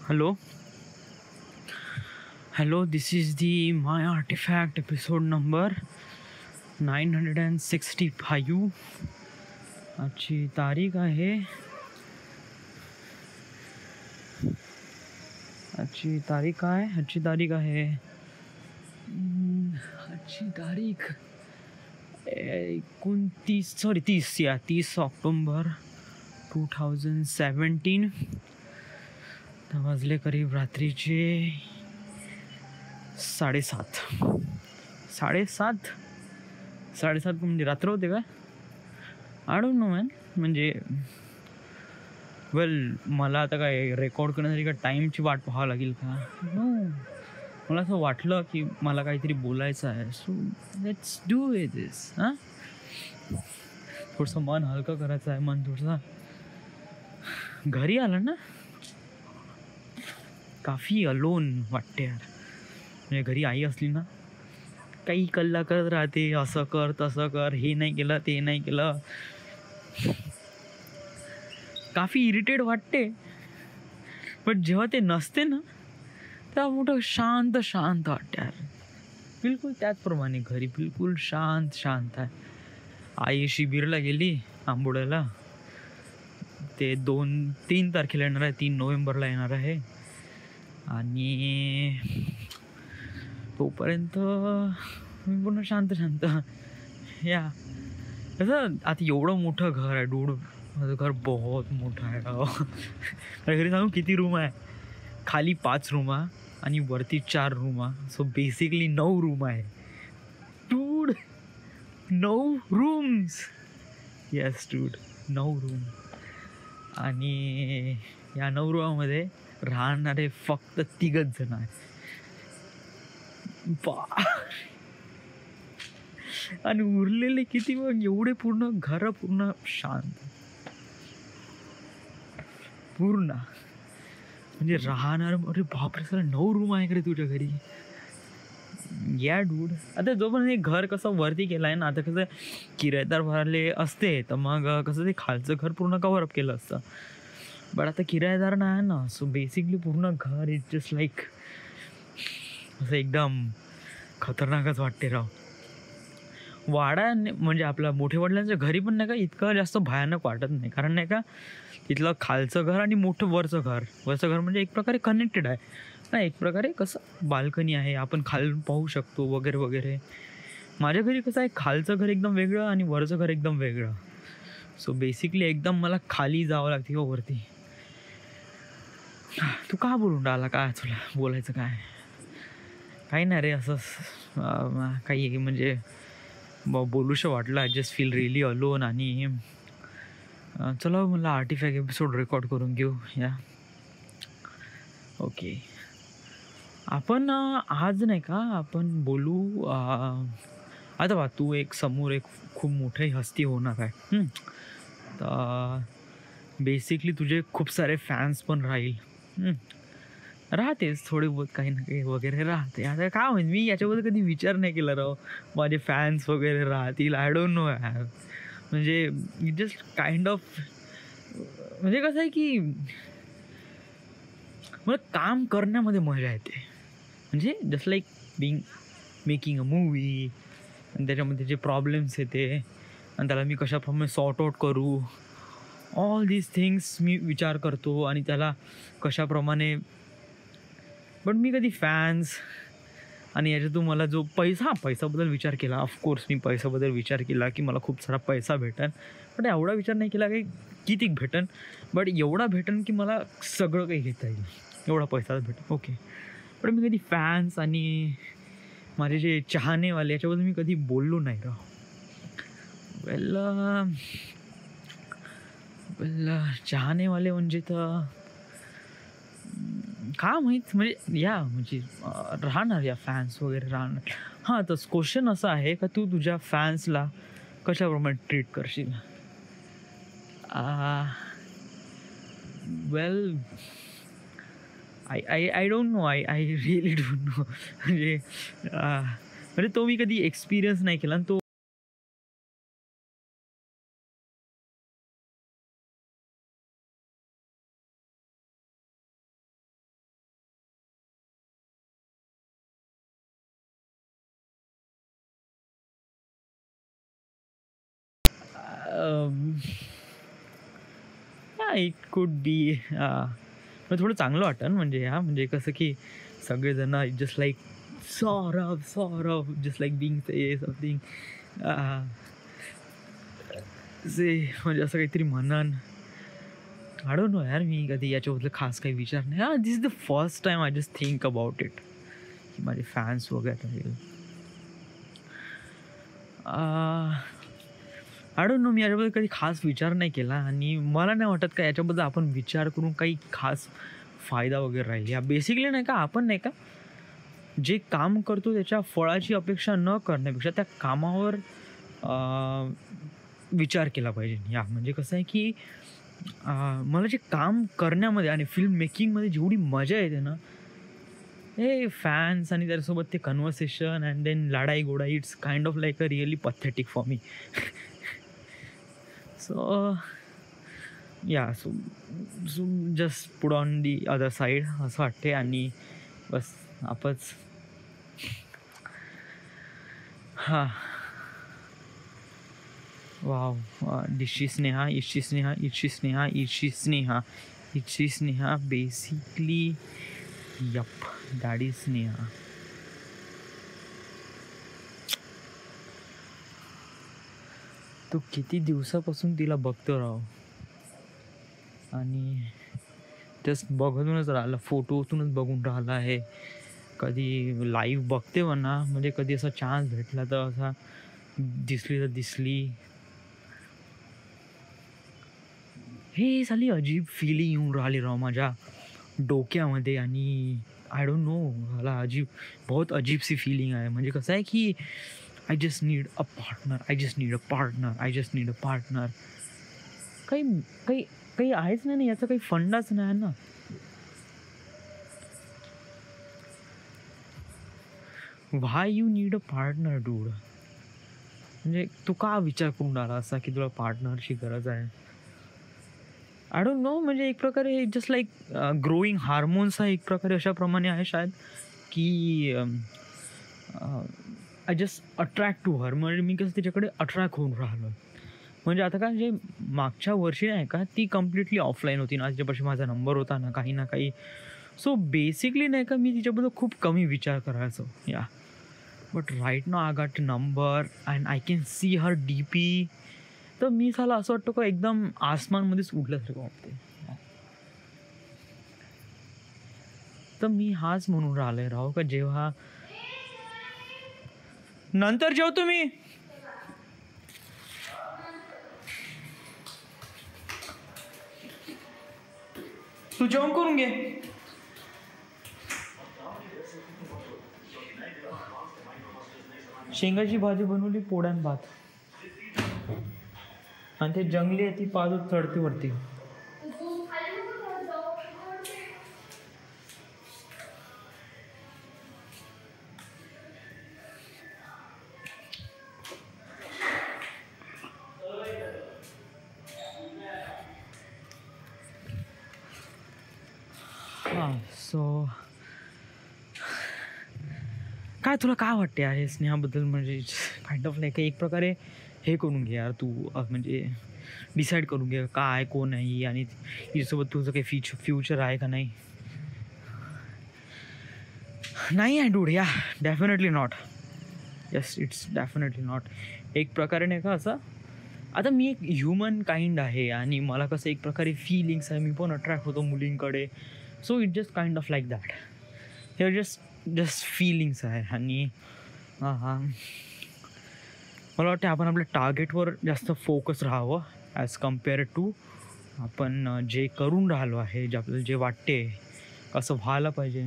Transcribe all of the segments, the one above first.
Hello, hello. This is the My Artifact episode number 965. आजची तारीख आहे आजची तारीख काय आजची तारीख आहे आजची तारीख 30 ऑक्टोबर 2017. वाजले करीब रात्रीचे 7:30 म्हणजे रात्र होते का? I don't no man. म्हणजे मला आता काय रेकॉर्ड करण्यासाठी का टाईमची वाट पाहावं लागेल का? मला असं वाटलं की मला काहीतरी बोलायचं आहे, सो लेट्स डू दिस. थोडंसं मन हलकं करायचं आहे. मन थोडंसं घरी आलं ना, काफी अलोन वाटते यार. म्हणजे घरी आई असली ना, काही कल्ला करत राहते, असं कर तसं कर, हे नाही केलं ते नाही केलं, काफी इरिटेट वाटते. पण जेव्हा ते नसते ना, तेव्हा मोठं शांत वाटते यार. बिलकुल त्याचप्रमाणे घरी बिलकुल शांत आहे. आई शिबिरला गेली आंबोड्याला. ते 2-3 तारखेला येणार आहे, 3 नोव्हेंबरला येणार आहे. आणि तोपर्यंत मी पूर्ण शांत या. कसं आता एवढं मोठं घर आहे डूड. माझं घर बहुत मोठं आहे. माझ्या घरी सांगू किती रूम आहे? खाली 5 रूम आणि वरती 4 रूम. सो बेसिकली 9 रूम आहे dude. 9 rooms. Yes dude, 9 room. आणि या 9 रूमामध्ये राहणारे फक्त 3 जण आहे. आणि उरलेले किती मग? एवढे पूर्ण घर पूर्ण शांत पूर्ण. म्हणजे राहणार, अरे बापरे, सर 9 रूम आहे का रे तुझ्या घरी? या डूड. आता जोपर्यंत हे घर कसं वरती केलं आहे ना, आता कसं किरायदार भरले असते तर मग कसं ते खालचं घर पूर्ण कव्हरअप केलं असतं. बट आता किरायदार नाही ना, सो बेसिकली पूर्ण घर इज जस्ट लाईक असं एकदम खतरनाकच वाटते राव. वाडा म्हणजे आपल्या मोठे वडिलांच्या घरी पण नाही का इतकं जास्त भयानक वाटत नाही. कारण नाही का, तिथलं खालचं घर आणि मोठं वरचं घर म्हणजे एक प्रकारे कनेक्टेड आहे ना. एक प्रकारे कसं बाल्कनी आहे, आपण खालून पाहू शकतो वगैरे वगैरे. माझ्या घरी कसं आहे, खालचं घर एकदम वेगळं आणि वरचं घर एकदम वेगळं. सो बेसिकली एकदम मला खाली जावं लागते किंवा वरती. तू का बोलून राहिला? काय तुला बोलायचं काय? काही नाही रे, असं काही म्हणजे बोलूशं वाटलं. I just feel really alone. आणि चला मला आर्टिफॅक्ट एपिसोड रेकॉर्ड करून घेऊ या. ओके, आपण आज नाही का आपण बोलू. आता बा, तू समोर एक खूप मोठी हस्ती होणार आहे. तर बेसिकली तुझे खूप सारे फॅन्स पण राहतेच थोडे बहुत काही ना काही वगैरे राहते. आता काय होईल, मी याच्याबद्दल कधी विचार नाही केला राव. माझे फॅन्स वगैरे राहतील, आय डोंट नो यार. म्हणजे जस्ट काइंड ऑफ म्हणजे कसं आहे की मला काम करण्यामध्ये मजा येते. म्हणजे just like making a movie. आणि त्याच्यामध्ये जे प्रॉब्लेम्स येते आणि त्याला मी कशाप्रमाणे सॉर्ट आउट करू, ऑल दीज थिंग्स मी विचार करतो. आणि त्याला कशाप्रमाणे, बट मी कधी फॅन्स आणि याच्यातून मला जो पैसाबद्दल विचार केला. ऑफकोर्स मी पैशाबद्दल विचार केला की मला खूप सारा पैसा भेटेल. पण एवढा विचार नाही केला की किती भेटेन, बट एवढा भेटेन की मला सगळं काही घेता येईल, एवढा पैसा भेटेल. ओके, पण मी कधी फॅन्स आणि माझे जे चाहनेवाले याच्याबद्दल मी कधी बोललो नाही राव. चाहनेवाले म्हणजे तर काय माहीत, म्हणजे म्हणजे राहणार या फॅन्स वगैरे राहणार. हां, तर क्वेश्चन असा आहे का तू तुझ्या फॅन्सला कशाप्रमाणे ट्रीट करशील? Well, I don't know. I really don't know. म्हणजे तो मी कधी एक्सपिरियन्स नाही केला आणि तो इट कुड बी थोडं चांगलं वाटतं ना, म्हणजे म्हणजे कसं की सगळेजण just like Saurabh just like being say something म्हणजे असं काहीतरी म्हणन. आय डोंट नो यार, मी कधी याच्याबद्दल खास काही विचार नाही. This is the first time I just think about it की माझे फॅन्स वगैरे राहील. आय डोंट नो, मी याच्याबद्दल कधी खास विचार नाही केला आणि मला नाही वाटत का याच्याबद्दल आपण विचार करून काही खास फायदा वगैरे राहील. या बेसिकली नाही का, आपण नाही का जे काम करतो त्याच्या फळाची अपेक्षा न करण्यापेक्षा त्या कामावर विचार केला पाहिजे. या म्हणजे कसं आहे की मला जे काम करण्यामध्ये आणि फिल्म मेकिंगमध्ये जेवढी मजा येते ना, हे फॅन्स आणि त्याच्यासोबत ते कन्व्हर्सेशन अँड देन लढाई गोडाई, it's kind of like a really pathetic for me. So so just put on the other side असं वाटते. आणि बस आपच वाव. दिशी स्नेहा, इशी स्नेहा, इशी स्नेहा, इशी स्नेहा, इशी Sneha, basically yup that is Sneha. तो किती दिवसापासून तिला बघतो राव, आणि जस्ट बघूनच राहिला, फोटोतूनच बघून राहिला आहे. कधी लाईव्ह बघते म्हणा, म्हणजे कधी असा चान्स भेटला तर असा दिसली तर दिसली. हे साली अजीब फिलिंग येऊन राहिली राव माझ्या डोक्यामध्ये, आणि आय डोंट नो, मला बहुत अजीब सी फिलिंग आहे. म्हणजे कसं आहे की I just need a partner, I just need a partner, I just need a partner. काही काही काही आहेच नाही ना, याचा काही फंडाच नाही ना. Why you need a partner dude? म्हणजे तू का विचार करून राहिला असा की तुला पार्टनरची गरज आहे? आय डोंट नो, म्हणजे एक प्रकारे जस्ट लाईक ग्रोईंग हार्मोन्स हा एक प्रकारे अशाप्रमाणे आहे शायद की I just attract to her. म्हणजे मी कसं त्याच्याकडे अट्रॅक्ट होऊन राहिलो. म्हणजे आता काय, जे मागच्या वर्षी नाही का ती कम्प्लिटली ऑफलाईन होती ना, तिच्यापाशी माझा नंबर होता ना काही ना काही. सो बेसिकली नाही का मी तिच्याबद्दल खूप कमी विचार करायचो. But right now I got number and I can see her DP. तर मी झाला असं वाटतं का एकदम आसमानमध्येच उडल्यासारखं वाटते. तर मी हाच म्हणून राहिलोय राव का, जेव्हा नंतर जेवतो मी. तू जेवण करून घे. शेंगाची भाजी बनवली, पोळ्यान भात, आणि ते जंगली आहे ती पाजू चढती वरती. सो काय तुला काय वाटते यार स्नेहाबद्दल? म्हणजे काइंड ऑफ लाईक एक प्रकारे हे करून घे यार तू, म्हणजे डिसाईड करून घे काय कोण आहे आणि हिच्यासोबत तुझं काही फ्युचर आहे का नाही. नाही आहे dude, definitely not. Yes, it's definitely not. एक प्रकारे नाही का असं, आता मी एक ह्युमन काइंड आहे आणि मला कसं एक प्रकारे फिलिंग्स आहे, मी पण अट्रॅक्ट होतो मुलींकडे. So it just kind of like that. हे जस्ट फिलिंग्स आहे. आणि मला वाटतं आपण आपल्या टार्गेटवर जास्त फोकस राहावं ॲज कम्पेअर टू आपण जे करून राहिलो आहे, जे आपल्याला जे वाटते कसं व्हायला पाहिजे.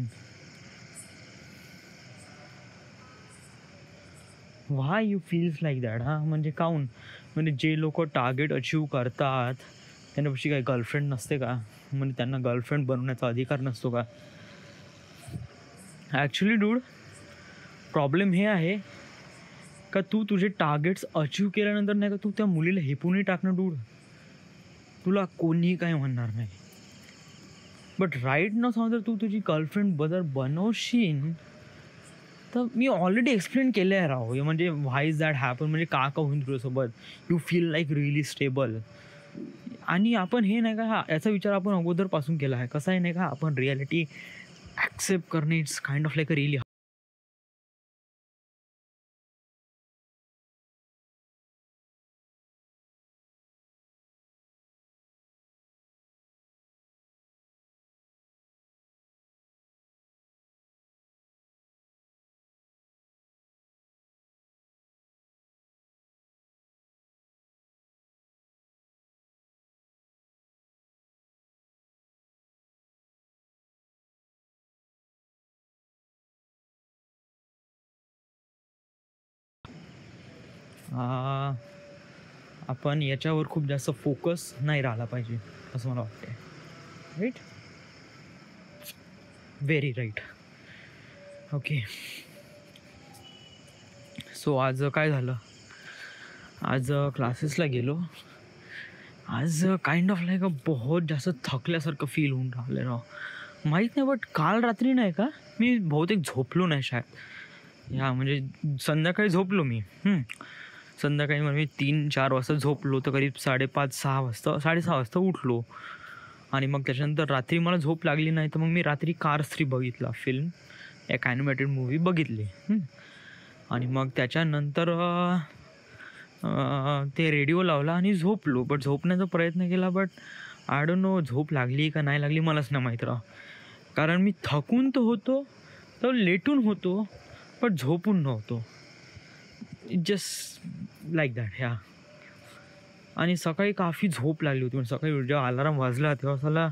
व्हाय यू फील्स लाईक दॅट? म्हणजे काऊन? म्हणजे जे लोक टार्गेट अचीव करतात त्यांच्यापाशी काही गर्लफ्रेंड नसते का? म्हणजे त्यांना गर्लफ्रेंड बनवण्याचा अधिकार नसतो का? ॲक्च्युली डूड, प्रॉब्लेम हे आहे का तू तुझे टार्गेट्स अचीव केल्यानंतर नाही का तू त्या मुलीला हेपूनही टाकणं डूड, तुला कोणीही काय म्हणणार नाही. बट राईट न समजा तू तुझी गर्लफ्रेंड बनवशील तर मी ऑलरेडी एक्सप्लेन केलं आहे राव, हे म्हणजे व्हाय इज दॅट हॅपन, म्हणजे का होईन तुझ्यासोबत. You feel like really stable. आणि आपण हे नाही का, याचा विचार आपण अगोदरपासून केला आहे. कसं आहे नाही का, आपण रिॲलिटी ॲक्सेप्ट करणे it's kind of like a really. आपण याच्यावर खूप जास्त फोकस नाही राहिला पाहिजे, असं मला वाटते. Right, very right. Okay, so आज काय झालं, आज क्लासेसला गेलो. आज काइंड ऑफ लाईक बहुत जास्त थकल्यासारखं फील होऊन राहिलं राव. माहीत नाही, बट काल रात्री नाही का मी बहुतेक झोपलो नाही शायद. या म्हणजे संध्याकाळी झोपलो मी. संध्याकाळी मग मी 3-4 वाजता झोपलो, तर करीब 5:30-6 वाजता 6:30 वाजता उठलो. आणि मग त्याच्यानंतर रात्री मला झोप लागली नाही, तर मग मी रात्री कार्स 3 बघितला फिल्म, एक ॲनिमेटेड मूवी बघितली. आणि मग त्याच्यानंतर ते रेडिओ लावला आणि झोपलो. बट झोपण्याचा प्रयत्न केला, बट आय डोंट नो झोप लागली का नाही लागली, मलाच नाही माहीत राव. कारण मी थकून तर होतो, तर लेटून होतो, बट झोपून नव्हतो. इट जस्ट लाईक दॅट ह्या. आणि सकाळी काफी झोप लागली होती. म्हणजे सकाळी जेव्हा अलाराम वाजला तेव्हा साला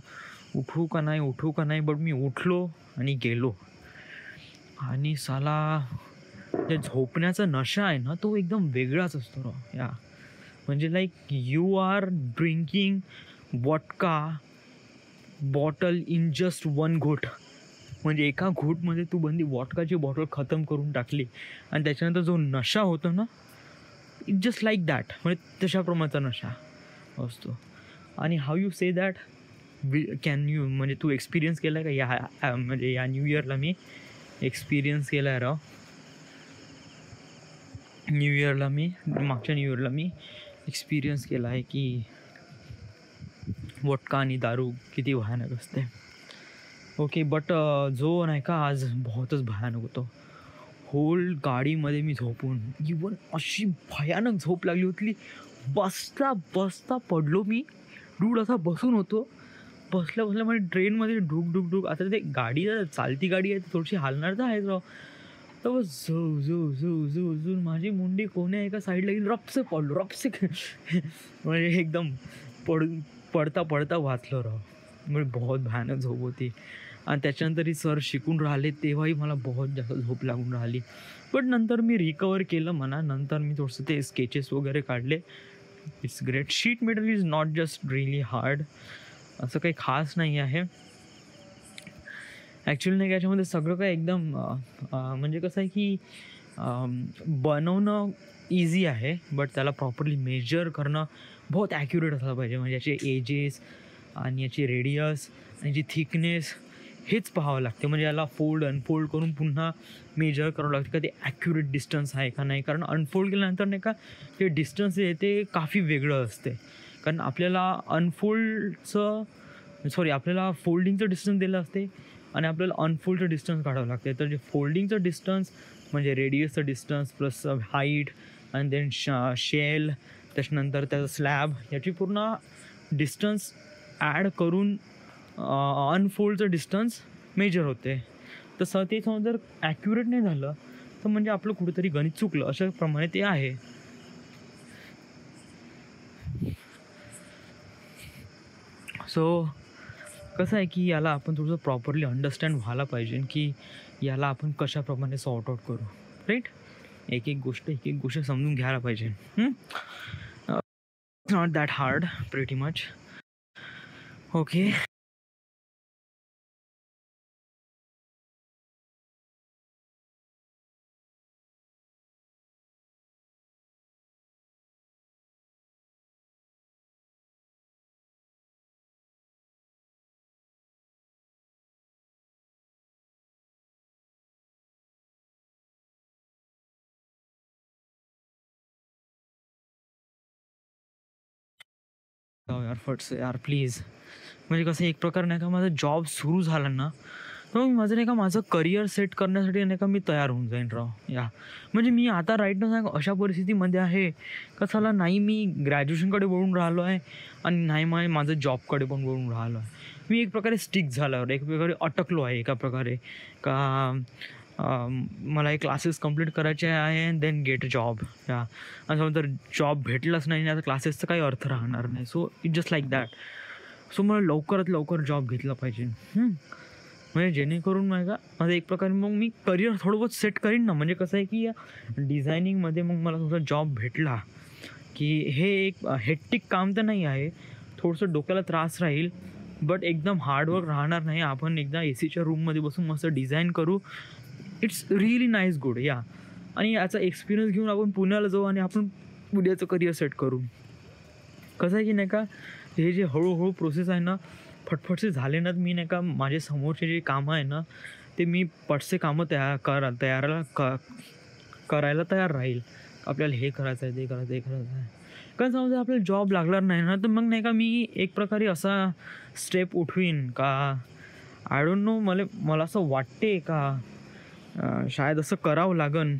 उठू का नाही, बट मी उठलो आणि गेलो. आणि साला जे झोपण्याचा नशा आहे ना, तो एकदम वेगळाच असतो राव. या म्हणजे like you are drinking vodka bottle in just 1 घोट. म्हणजे एका घोटमध्ये तू बंदी वॉटकाची बॉटल खतम करून टाकली. आणि त्याच्यानंतर जो नशा होतो ना, इट जस्ट लाईक दॅट, म्हणजे तशा प्रमाणाचा नशा असतो. आणि how you say that, can you, म्हणजे तू एक्सपिरियन्स केला आहे का या म्हणजे या न्यू इयरला मी एक्सपिरियन्स केला आहे राव. मागच्या न्यू इयरला मी एक्सपिरियन्स केला आहे की वोडका आणि दारू किती भयानक असते. ओके, बट जो नाही का आज बहुतच भयानक होतो. होल गाडीमध्ये मी झोपून, इवन अशी भयानक झोप लागली होती. बसता पडलो मी. डूड असा बसून होतो, बसल्या म्हणजे ट्रेनमध्ये ढुक. आता ते गाडी चालती गाडी आहे, थोडीशी हालणार तर आहेच राव. तर झू माझी मुंडी कोण्या एका साईडला गेली, रपसे पडलो म्हणजे एकदम पडता वाचलो राव. म्हणजे बहुत भयानक झोप होती. आणि त्याच्यानंतरही सर शिकून राहिले तेव्हाही मला बहुत जास्त झोप लागून राहिली. बट नंतर मी रिकवर केलं म्हणा. नंतर मी थोडंसं ते स्केचेस वगैरे काढले. It's great. Sheet metal is not just really hard, असं काही खास नाही आहे ॲक्च्युली. नाही, याच्यामध्ये सगळं काय एकदम म्हणजे कसं आहे की बनवणं इझी आहे, बट त्याला प्रॉपरली मेजर करणं बहुत ॲक्युरेट असलं पाहिजे. म्हणजे याचे एजेस आणि याची रेडियस आणि याची थिकनेस हेच पाहावं लागते. म्हणजे याला अनफोल्ड करून पुन्हा मेजर करावं लागते का ते ॲक्युरेट डिस्टन्स आहे का नाही. कारण अनफोल्ड केल्यानंतर नाही का ते डिस्टन्स आहे ते काफी वेगळं असते. कारण आपल्याला आपल्याला फोल्डिंगचं डिस्टन्स दिलं असते आणि आपल्याला अनफोल्डचं डिस्टन्स काढावं लागते. तर जे फोल्डिंगचं डिस्टन्स म्हणजे रेडियसचं डिस्टन्स प्लस हाईट आणि देन शेल, त्याच्यानंतर त्याचा स्लॅब, याची पूर्ण डिस्टन्स ॲड करून अनफोल्डचं डिस्टन्स मेजर होते. तसं ते जर ॲक्युरेट नाही झालं तर म्हणजे आपलं कुठेतरी गणित चुकलं, अशा प्रमाणे ते आहे. सो कसं आहे की याला आपण थोडंसं प्रॉपरली अंडरस्टँड व्हायला पाहिजे की याला आपण कशाप्रमाणे सॉर्ट आउट करू. राईट, एक एक गोष्ट समजून घ्यायला पाहिजे. Not that hard, pretty much. Okay. जाऊ यार फट्स यार प्लीज. म्हणजे कसं एक प्रकार नाही का माझा जॉब सुरू झाला ना तर मग माझं नाही का माझं करिअर सेट करण्यासाठी नाही का मी तयार होऊन जाईन राव या. म्हणजे मी आता राईट ना सांग अशा परिस्थितीमध्ये आहे का चला नाही मी ग्रॅज्युएशनकडे वळून राहिलो आहे आणि नाही माझं जॉबकडे पण वळून राहिलो आहे. मी एक प्रकारे स्टिक झाल्यावर एक प्रकारे अटकलो आहे एका प्रकारे का मला हे क्लासेस कंप्लीट करायचे आहे अँड देन गेट जॉब या. असं जर जॉब भेटलाच नाही आता क्लासेसचा काही अर्थ राहणार नाही. So it just like that. So मला लवकरात लवकर जॉब घेतला पाहिजे म्हणजे जेणेकरून नाही का माझं एक प्रकारे मग मी करिअर थोडं बहुत सेट करीन ना. म्हणजे कसं आहे की या डिझायनिंगमध्ये मग मला थोडा जॉब भेटला की हे एक हेक्टिक काम तर नाही आहे. थोडंसं डोक्याला त्रास राहील बट एकदम हार्डवर्क राहणार नाही. आपण एकदा एसीच्या रूममध्ये बसून मस्त डिझाईन करू. इट्स रिअली नाईस गुड या. आणि याचा एक्सपिरियन्स घेऊन आपण पुण्याला जाऊ आणि आपण पुण्याचं करिअर सेट करू. कसं आहे की नाही का हे जे हळूहळू प्रोसेस आहे ना फटफटसे झाले ना मी नाही का माझे समोरचे जे कामं आहे ना ते मी पटसे कामं करायला तयार राहील. आपल्याला हे करायचं आहे ते करायचं हे करायचं आहे. कारण समजा आपल्याला जॉब लागणार नाही ना तर मग नाही का मी एक प्रकारे असा स्टेप उठवीन का आय डोंट नो मला असं वाटते का शायद असं करावं लागन.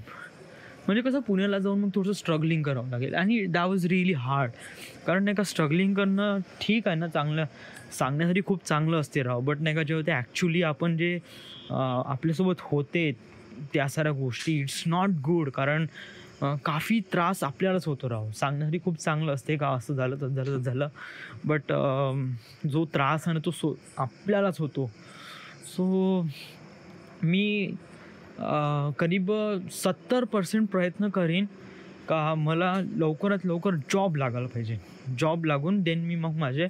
म्हणजे कसं पुण्याला जाऊन मग थोडंसं स्ट्रगलिंग करावं लागेल आणि दॅट वॉज रिअली हार्ड. कारण नाही का स्ट्रगलिंग करणं ठीक आहे ना चांगलं सांगण्यासाठी खूप चांगलं असते राव बट नाही का जेव्हा ते ॲक्च्युली आपण जे आपल्यासोबत होते त्या साऱ्या गोष्टी इट्स नॉट गुड. कारण काफी त्रास आपल्यालाच होतो राव. सांगण्यासाठी खूप चांगलं असते का असं झालं तसं झालं तसं झालं बट जो त्रास आहे ना तो आपल्यालाच होतो. सो मी करीब 70% प्रयत्न करीन का मला लवकरात लवकर जॉब लागायला पाहिजे. जॉब लागून देन मी मग माझे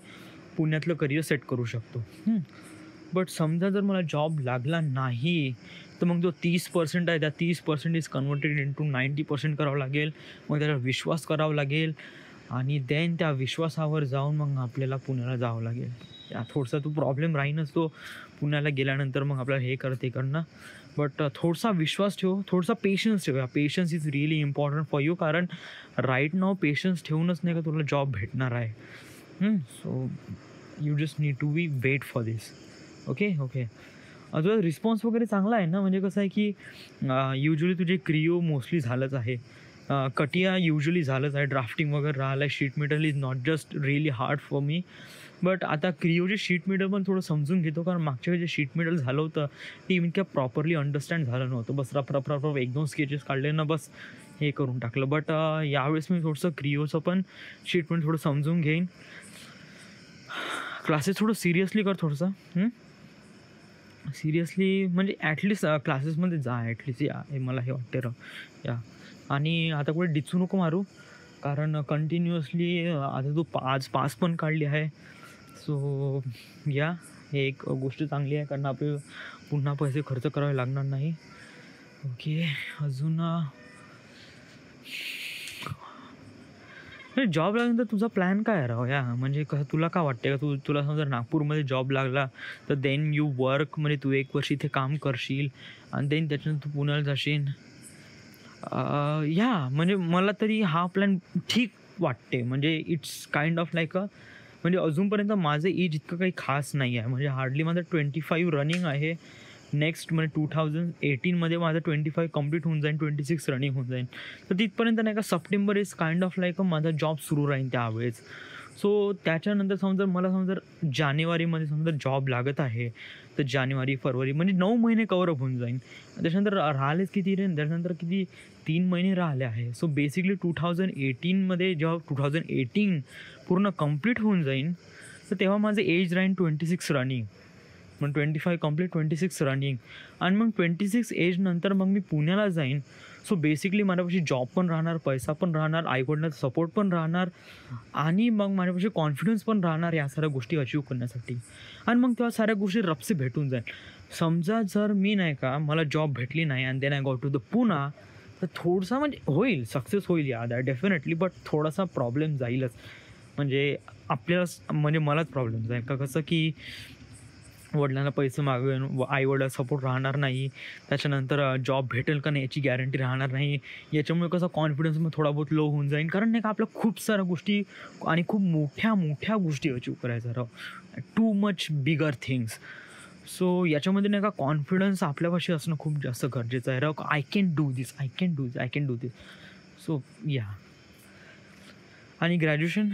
पुण्यातलं करिअर सेट करू शकतो. बट समजा जर मला जॉब लागला नाही तर मग जो 30% आहे त्या 30% इज कन्वर्टेड इंटू 90% करावं लागेल. मग त्याला विश्वास करावा लागेल आणि देन त्या विश्वासावर जाऊन मग आपल्याला पुण्याला जावं लागेल. या थोडासा तो प्रॉब्लेम राहीनच तो पुण्याला गेल्यानंतर मग आपल्याला हे ते करणं. बट थोडासा विश्वास ठेव थोडासा पेशन्स ठेव. Patience is really important for you. कारण राईट नाव पेशन्स ठेवूनच नाही का तुला जॉब भेटणार आहे. So you just need to be wait for this. Okay तुझा रिस्पॉन्स वगैरे चांगला आहे ना. म्हणजे कसं आहे की युजली तुझे क्रिओ मोस्टली झालंच आहे. कटिया युजली झालंच आहे. ड्राफ्टिंग वगैरे राहिलं आहे. Sheet metal is not just really hard for me. But आता क्रिओचे शीट मेटल पण थोडं समजून घेतो. कारण मागच्या वेळी जे शीट मेटल झालं होतं ते इतक्या प्रॉपरली अंडरस्टँड झालं नव्हतं. बस रफ 1-2 स्केचेस काढले ना बस हे करून टाकलं. बट यावेळेस मी थोडंसं क्रिओचं पण शीट मेटल थोडं समजून घेईन. क्लासेस थोडं सिरियसली कर थोडंसं सिरियसली म्हणजे ॲटलिस्ट क्लासेसमध्ये जा ॲटलिस्ट या. हे मला हे वाटते या. आणि आता कुठे डिचू नको मारू कारण कंटिन्युअसली आता तू आज पास पण काढली आहे. सो या हे एक गोष्ट चांगली आहे कारण आपले पुन्हा पैसे खर्च करावे लागणार नाही. ओके अजून जॉब लागल्यानंतर तुझा प्लॅन काय आहे राव या. म्हणजे कसं तुला काय वाटते का तुला समजा नागपूरमध्ये जॉब लागला तर देन यू वर्क म्हणजे तू 1 वर्ष इथे काम करशील आणि देन त्याच्यानंतर तू पुण्याला जाशील. या म्हणजे मला तरी हा प्लॅन ठीक वाटते. म्हणजे इट्स काइंड ऑफ लाईक म्हणजे अजूनपर्यंत माझं एज इतकं काही खास नाही आहे. म्हणजे हार्डली माझं 25 रनिंग आहे. नेक्स्ट म्हणजे 2018मध्ये माझं 25 कंप्लीट होऊन जाईल. 26 रनिंग होऊन जाईल. तर तिथपर्यंत नाही का September is kind of like माझा जॉब सुरू राहील त्यावेळेस. सो त्याच्यानंतर समजा जानेवारीमध्ये समजा जॉब लागत आहे तर जानेवारी फरवरी म्हणजे 9 महिने कवरअप होऊन जाईल. त्याच्यानंतर राहिलेच किती रे त्याच्यानंतर किती 3 महिने राहिले आहे. सो बेसिकली 2018मध्ये जेव्हा 2018 पूर्ण कंप्लीट होऊन जाईल तर तेव्हा माझं एज राहील 26 रनिंग. मग 25 कंप्लीट 26 रनिंग आणि मग 26 एज नंतर मग मी पुण्याला जाईन. सो बेसिकली माझ्यापाशी जॉब पण राहणार पैसा पण राहणार आईवडिलांचा सपोर्ट पण राहणार आणि मग माझ्यापाशी कॉन्फिडन्स पण राहणार या साऱ्या गोष्टी अचीव करण्यासाठी. आणि मग तेव्हा साऱ्या गोष्टी रपसे भेटून जाईल. समजा जर मी नाही का मला जॉब भेटली नाही आणि then I go to the Pune तर थोडासा म्हणजे होईल सक्सेस होईल या दॅट डेफिनेटली. बट थोडासा प्रॉब्लेम जाईलच. म्हणजे आपल्याला म्हणजे मलाच प्रॉब्लेम जाईल का कसं की वडिलांना पैसे मागवेन, आई-वडिलांना सपोर्ट राहणार नाही. त्याच्यानंतर जॉब भेटेल का नाही याची गॅरंटी राहणार नाही. याच्यामुळे कसं कॉन्फिडन्स मग थोडा बहुत लो होऊन जाईल. कारण नाही का आपल्या खूप साऱ्या गोष्टी आणि खूप मोठ्या गोष्टी अचीव्ह करायच्या राव. Too much bigger things. So याच्यामध्ये नाही का कॉन्फिडन्स आपल्यापाशी असणं खूप जास्त गरजेचं आहे राव. I can do this, I can do this. So yeah. आणि ग्रॅज्युएशन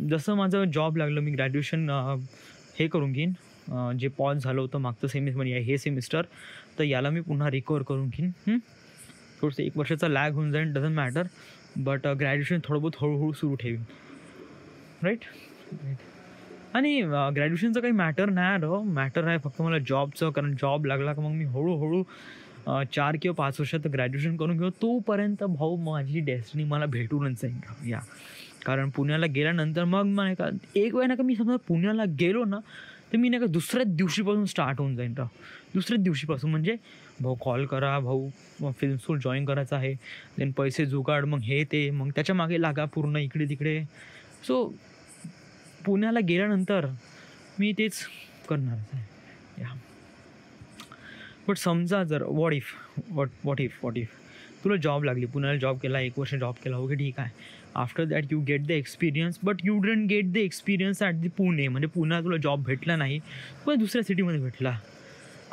जसं माझं जॉब लागलं मी ग्रॅज्युएशन हे करून घेईन. जे पॉज झालं होतं मागचं सेमिस्टर हे सेमिस्टर, तर याला मी पुन्हा रिकवर करून घेईन. थोडंसं 1 वर्षाचा लॅग होऊन जाईल, डझंट मॅटर. बट ग्रॅज्युएशन थोडं बहुत हळूहळू सुरू ठेवीन. राईट. आणि ग्रॅज्युएशनचं काही मॅटर नाही आलं. मॅटर आहे फक्त मला जॉबचं. कारण जॉब लागला का मग मी हळूहळू 4 किंवा 5 वर्षात ग्रॅज्युएशन करून घेऊ. तोपर्यंत भाऊ माझी डेस्टिनी मला भेटूनच जाईल या. कारण पुण्याला गेल्यानंतर मग नाही का एक वेळ नाही का मी समजा पुण्याला गेलो ना, तर मी नाही का दुसऱ्याच दिवशीपासून स्टार्ट होऊन जाईन राव. दुसऱ्याच दिवशीपासून म्हणजे भाऊ कॉल करा, भाऊ फिल्म स्कूल जॉईन करायचं आहे, देन पैसे जुगाड, मग हे ते, मग त्याच्या मागे लागा पूर्ण इकडे तिकडे. सो पुण्याला गेल्यानंतर मी तेच करणार आहे या. बट समजा जर वॉट इफ तुला जॉब लागली, पुण्याला जॉब केला, 1 वर्ष जॉब केला, ओके ठीक आहे. After that you get the experience, but you didn't get the experience at the Pune. म्हणजे पुण्यात तुला जॉब भेटला नाही, पण दुसऱ्या सिटीमध्ये भेटला.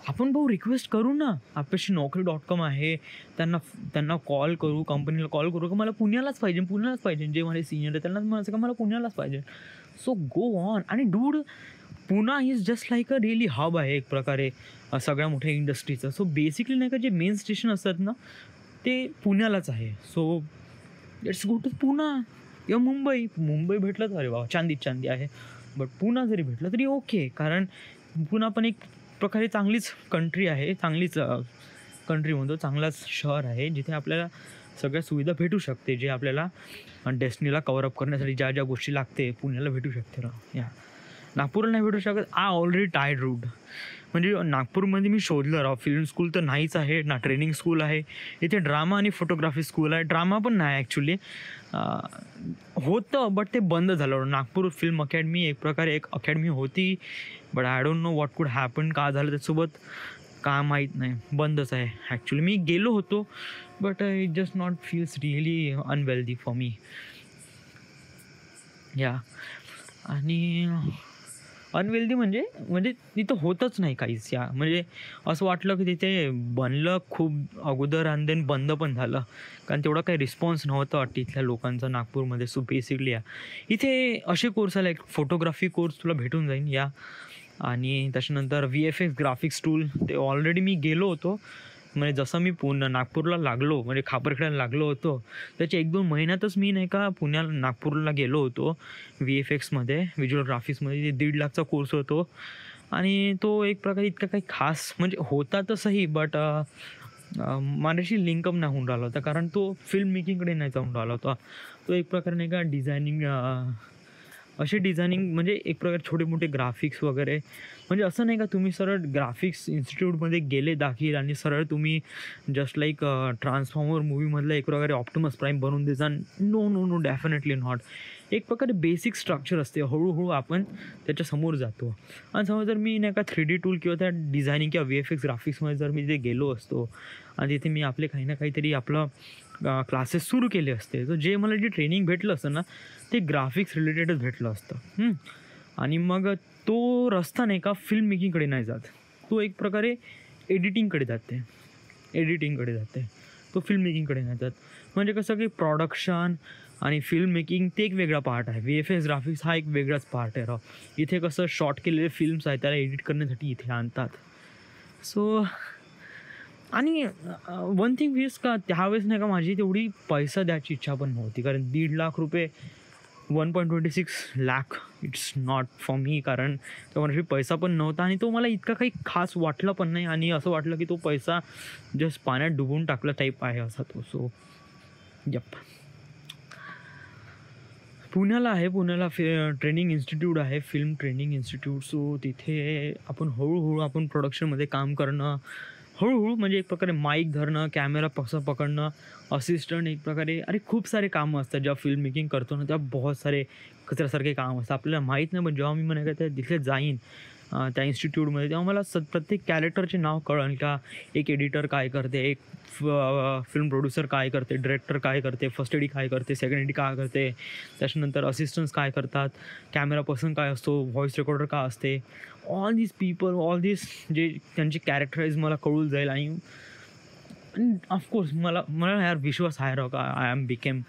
आपण भाऊ रिक्वेस्ट करू ना, आपल्याशी Naukri.com आहे, त्यांना कॉल करू, कंपनीला कॉल करू का मला पुण्यालाच पाहिजे. जे माझे सिनियर आहे त्यांना म्हणायचं का मला पुण्यालाच पाहिजे. So go on. आणि dude, Poona is just like a really hub आहे एक प्रकारे सगळ्या मोठ्या इंडस्ट्रीचं. सो बेसिकली नाही का जे मेन स्टेशन असतात ना ते पुण्यालाच आहे. So let's go to Pune या मुंबई भेटलं तर अरे बाबा चांदी आहे. बट पुणा जरी भेटलं तरी ओके. कारण पुणा पण एक प्रकारे चांगलीच कंट्री आहे, चांगलीच कंट्री म्हणतो, चांगलाच शहर आहे जिथे आपल्याला सगळ्या सुविधा भेटू शकते. जे आपल्याला डेस्टिनीला कव्हरअप करण्यासाठी ज्या गोष्टी लागते पुण्याला भेटू शकते या. नागपूरला नाही भेटू शकत. Already tired route. म्हणजे नागपूरमध्ये मी शोधलं राव, फिल्म स्कूल तर नाहीच आहे ना, ट्रेनिंग स्कूल आहे. इथे ड्रामा आणि फोटोग्राफी स्कूल आहे. ड्रामा पण नाही ॲक्च्युली, होतं बट ते बंद झालं. नागपूर फिल्म अकॅडमी एक प्रकारे एक अकॅडमी होती, but I don't know what कुड हॅपन. का झालं त्याच्यासोबत का माहीत नाही, बंदच आहे ॲक्च्युली. मी गेलो होतो but it just not feels really unhealthy for me yeah. आणि अनवेल्दी म्हणजे तिथं होतच नाही काहीच या. म्हणजे असं वाटलं की तिथे बनलं खूप अगोदर आणि देन बंद पण झालं, कारण तेवढा काही रिस्पॉन्स नव्हता वाटतं इथल्या लोकांचा नागपूरमध्ये. सो बेसिकली इथे असे कोर्स आले, एक फोटोग्राफी कोर्स तुला भेटून जाईल या. आणि त्याच्यानंतर VFX ग्राफिक्स टूल, ते ऑलरेडी मी गेलो होतो. म्हणजे जसं मी नागपूरला लागलो, म्हणजे खापरखेड्याला लागलो होतो, त्याच्या 1-2 महिन्यातच मी नाही का नागपूरला गेलो होतो. VFXमध्ये व्हिज्युअल ग्राफिक्समध्ये 1.5 लाखचा कोर्स होतो. आणि तो एक प्रकारे इतका काही खास म्हणजे होता तसंही, बट माझ्याशी लिंकअप नाही होऊन राहिला होता, कारण तो फिल्म मेकिंगकडे नाही जाऊन राहिला होता. तो एक प्रकारे नाही का डिझायनिंग म्हणजे एक प्रकारे छोटे मोठे ग्राफिक्स वगैरे. म्हणजे असं नाही का तुम्ही सरळ ग्राफिक्स इन्स्टिट्यूटमध्ये गेले दाखल आणि सरळ तुम्ही जस्ट लाईक ट्रान्सफॉर्मर मूवीमधलं एक प्रकारे ऑप्टिमस प्राईम बनवून देजा. No definitely not. एक प्रकारे बेसिक स्ट्रक्चर असते, हळूहळू आपण त्याच्यासमोर जातो. आणि समजा जर मी नाही का 3D टूल किंवा त्या डिझायनिंग किंवा VFX ग्राफिक्समध्ये जर मी तिथे गेलो असतो आणि तिथे मी आपले काही ना काहीतरी आपलं क्लासेस सुरू केले असते, तर जे मला जे ट्रेनिंग भेटलं असतं ना ते ग्राफिक्स रिलेटेडच भेटलं असतं. आणि मग तो रस्ता नाही का फिल्म मेकिंगकडे नाही जात, तो एक प्रकारे एडिटिंगकडे जाते. तो फिल्म मेकिंगकडे नाही जात. म्हणजे कसं की प्रोडक्शन आणि फिल्म मेकिंग ते एक वेगळा पार्ट आहे. VFX ग्राफिक्स हा एक वेगळाच पार्ट आहे राव. इथे कसं शॉर्ट केलेले फिल्म्स आहेत त्याला एडिट करण्यासाठी इथे आणतात. सो आणि वन थिंग वीज का त्यावेळेस नाही का माझी तेवढी पैसा द्यायची इच्छा पण नव्हती, कारण 1.5 लाख रुपये 1.26 lakh it's not for me. कारण तो माझ्याशी पैसा पण नव्हता आणि तो मला इतका काही खास वाटला पण नाही. आणि असं वाटलं की तो पैसा जस्ट पाण्यात डुबवून टाकला टाईप आहे असा तो. सो यप, पुण्याला ट्रेनिंग इन्स्टिट्यूट आहे, फिल्म ट्रेनिंग इन्स्टिट्यूट. सो तिथे आपण हळूहळू आपण प्रोडक्शनमध्ये काम करणं, हळूहळू म्हणजे एक प्रकारे माईक धरणं, कॅमेरा कसं पकडणं, असिस्टंट, एक प्रकारे अरे खूप सारे कामं असतात. जेव्हा फिल्म मेकिंग करतो ना तेव्हा बहुत सारे कचऱ्यासारखे काम असतात, आपल्याला माहीत नाही. पण जेव्हा मी म्हणे का तिथे जाईन त्या इन्स्टिट्यूटमध्ये, तेव्हा मला प्रत्येक कॅरेक्टरचे नाव कळलं का एक एडिटर काय करते, एक फिल्म प्रोड्युसर काय करते, डिरेक्टर काय करते, फर्स्ट एडी काय करते, सेकंड एडी काय करते, त्याच्यानंतर असिस्टंट्स काय करतात, कॅमेरा पर्सन काय असतो, व्हॉईस रेकॉर्डर काय असते. All these people, all these जे त्यांची कॅरेक्टराईज मला कळून जाईल. आणि ऑफकोर्स मला मला यार विश्वास आहे राव का I am became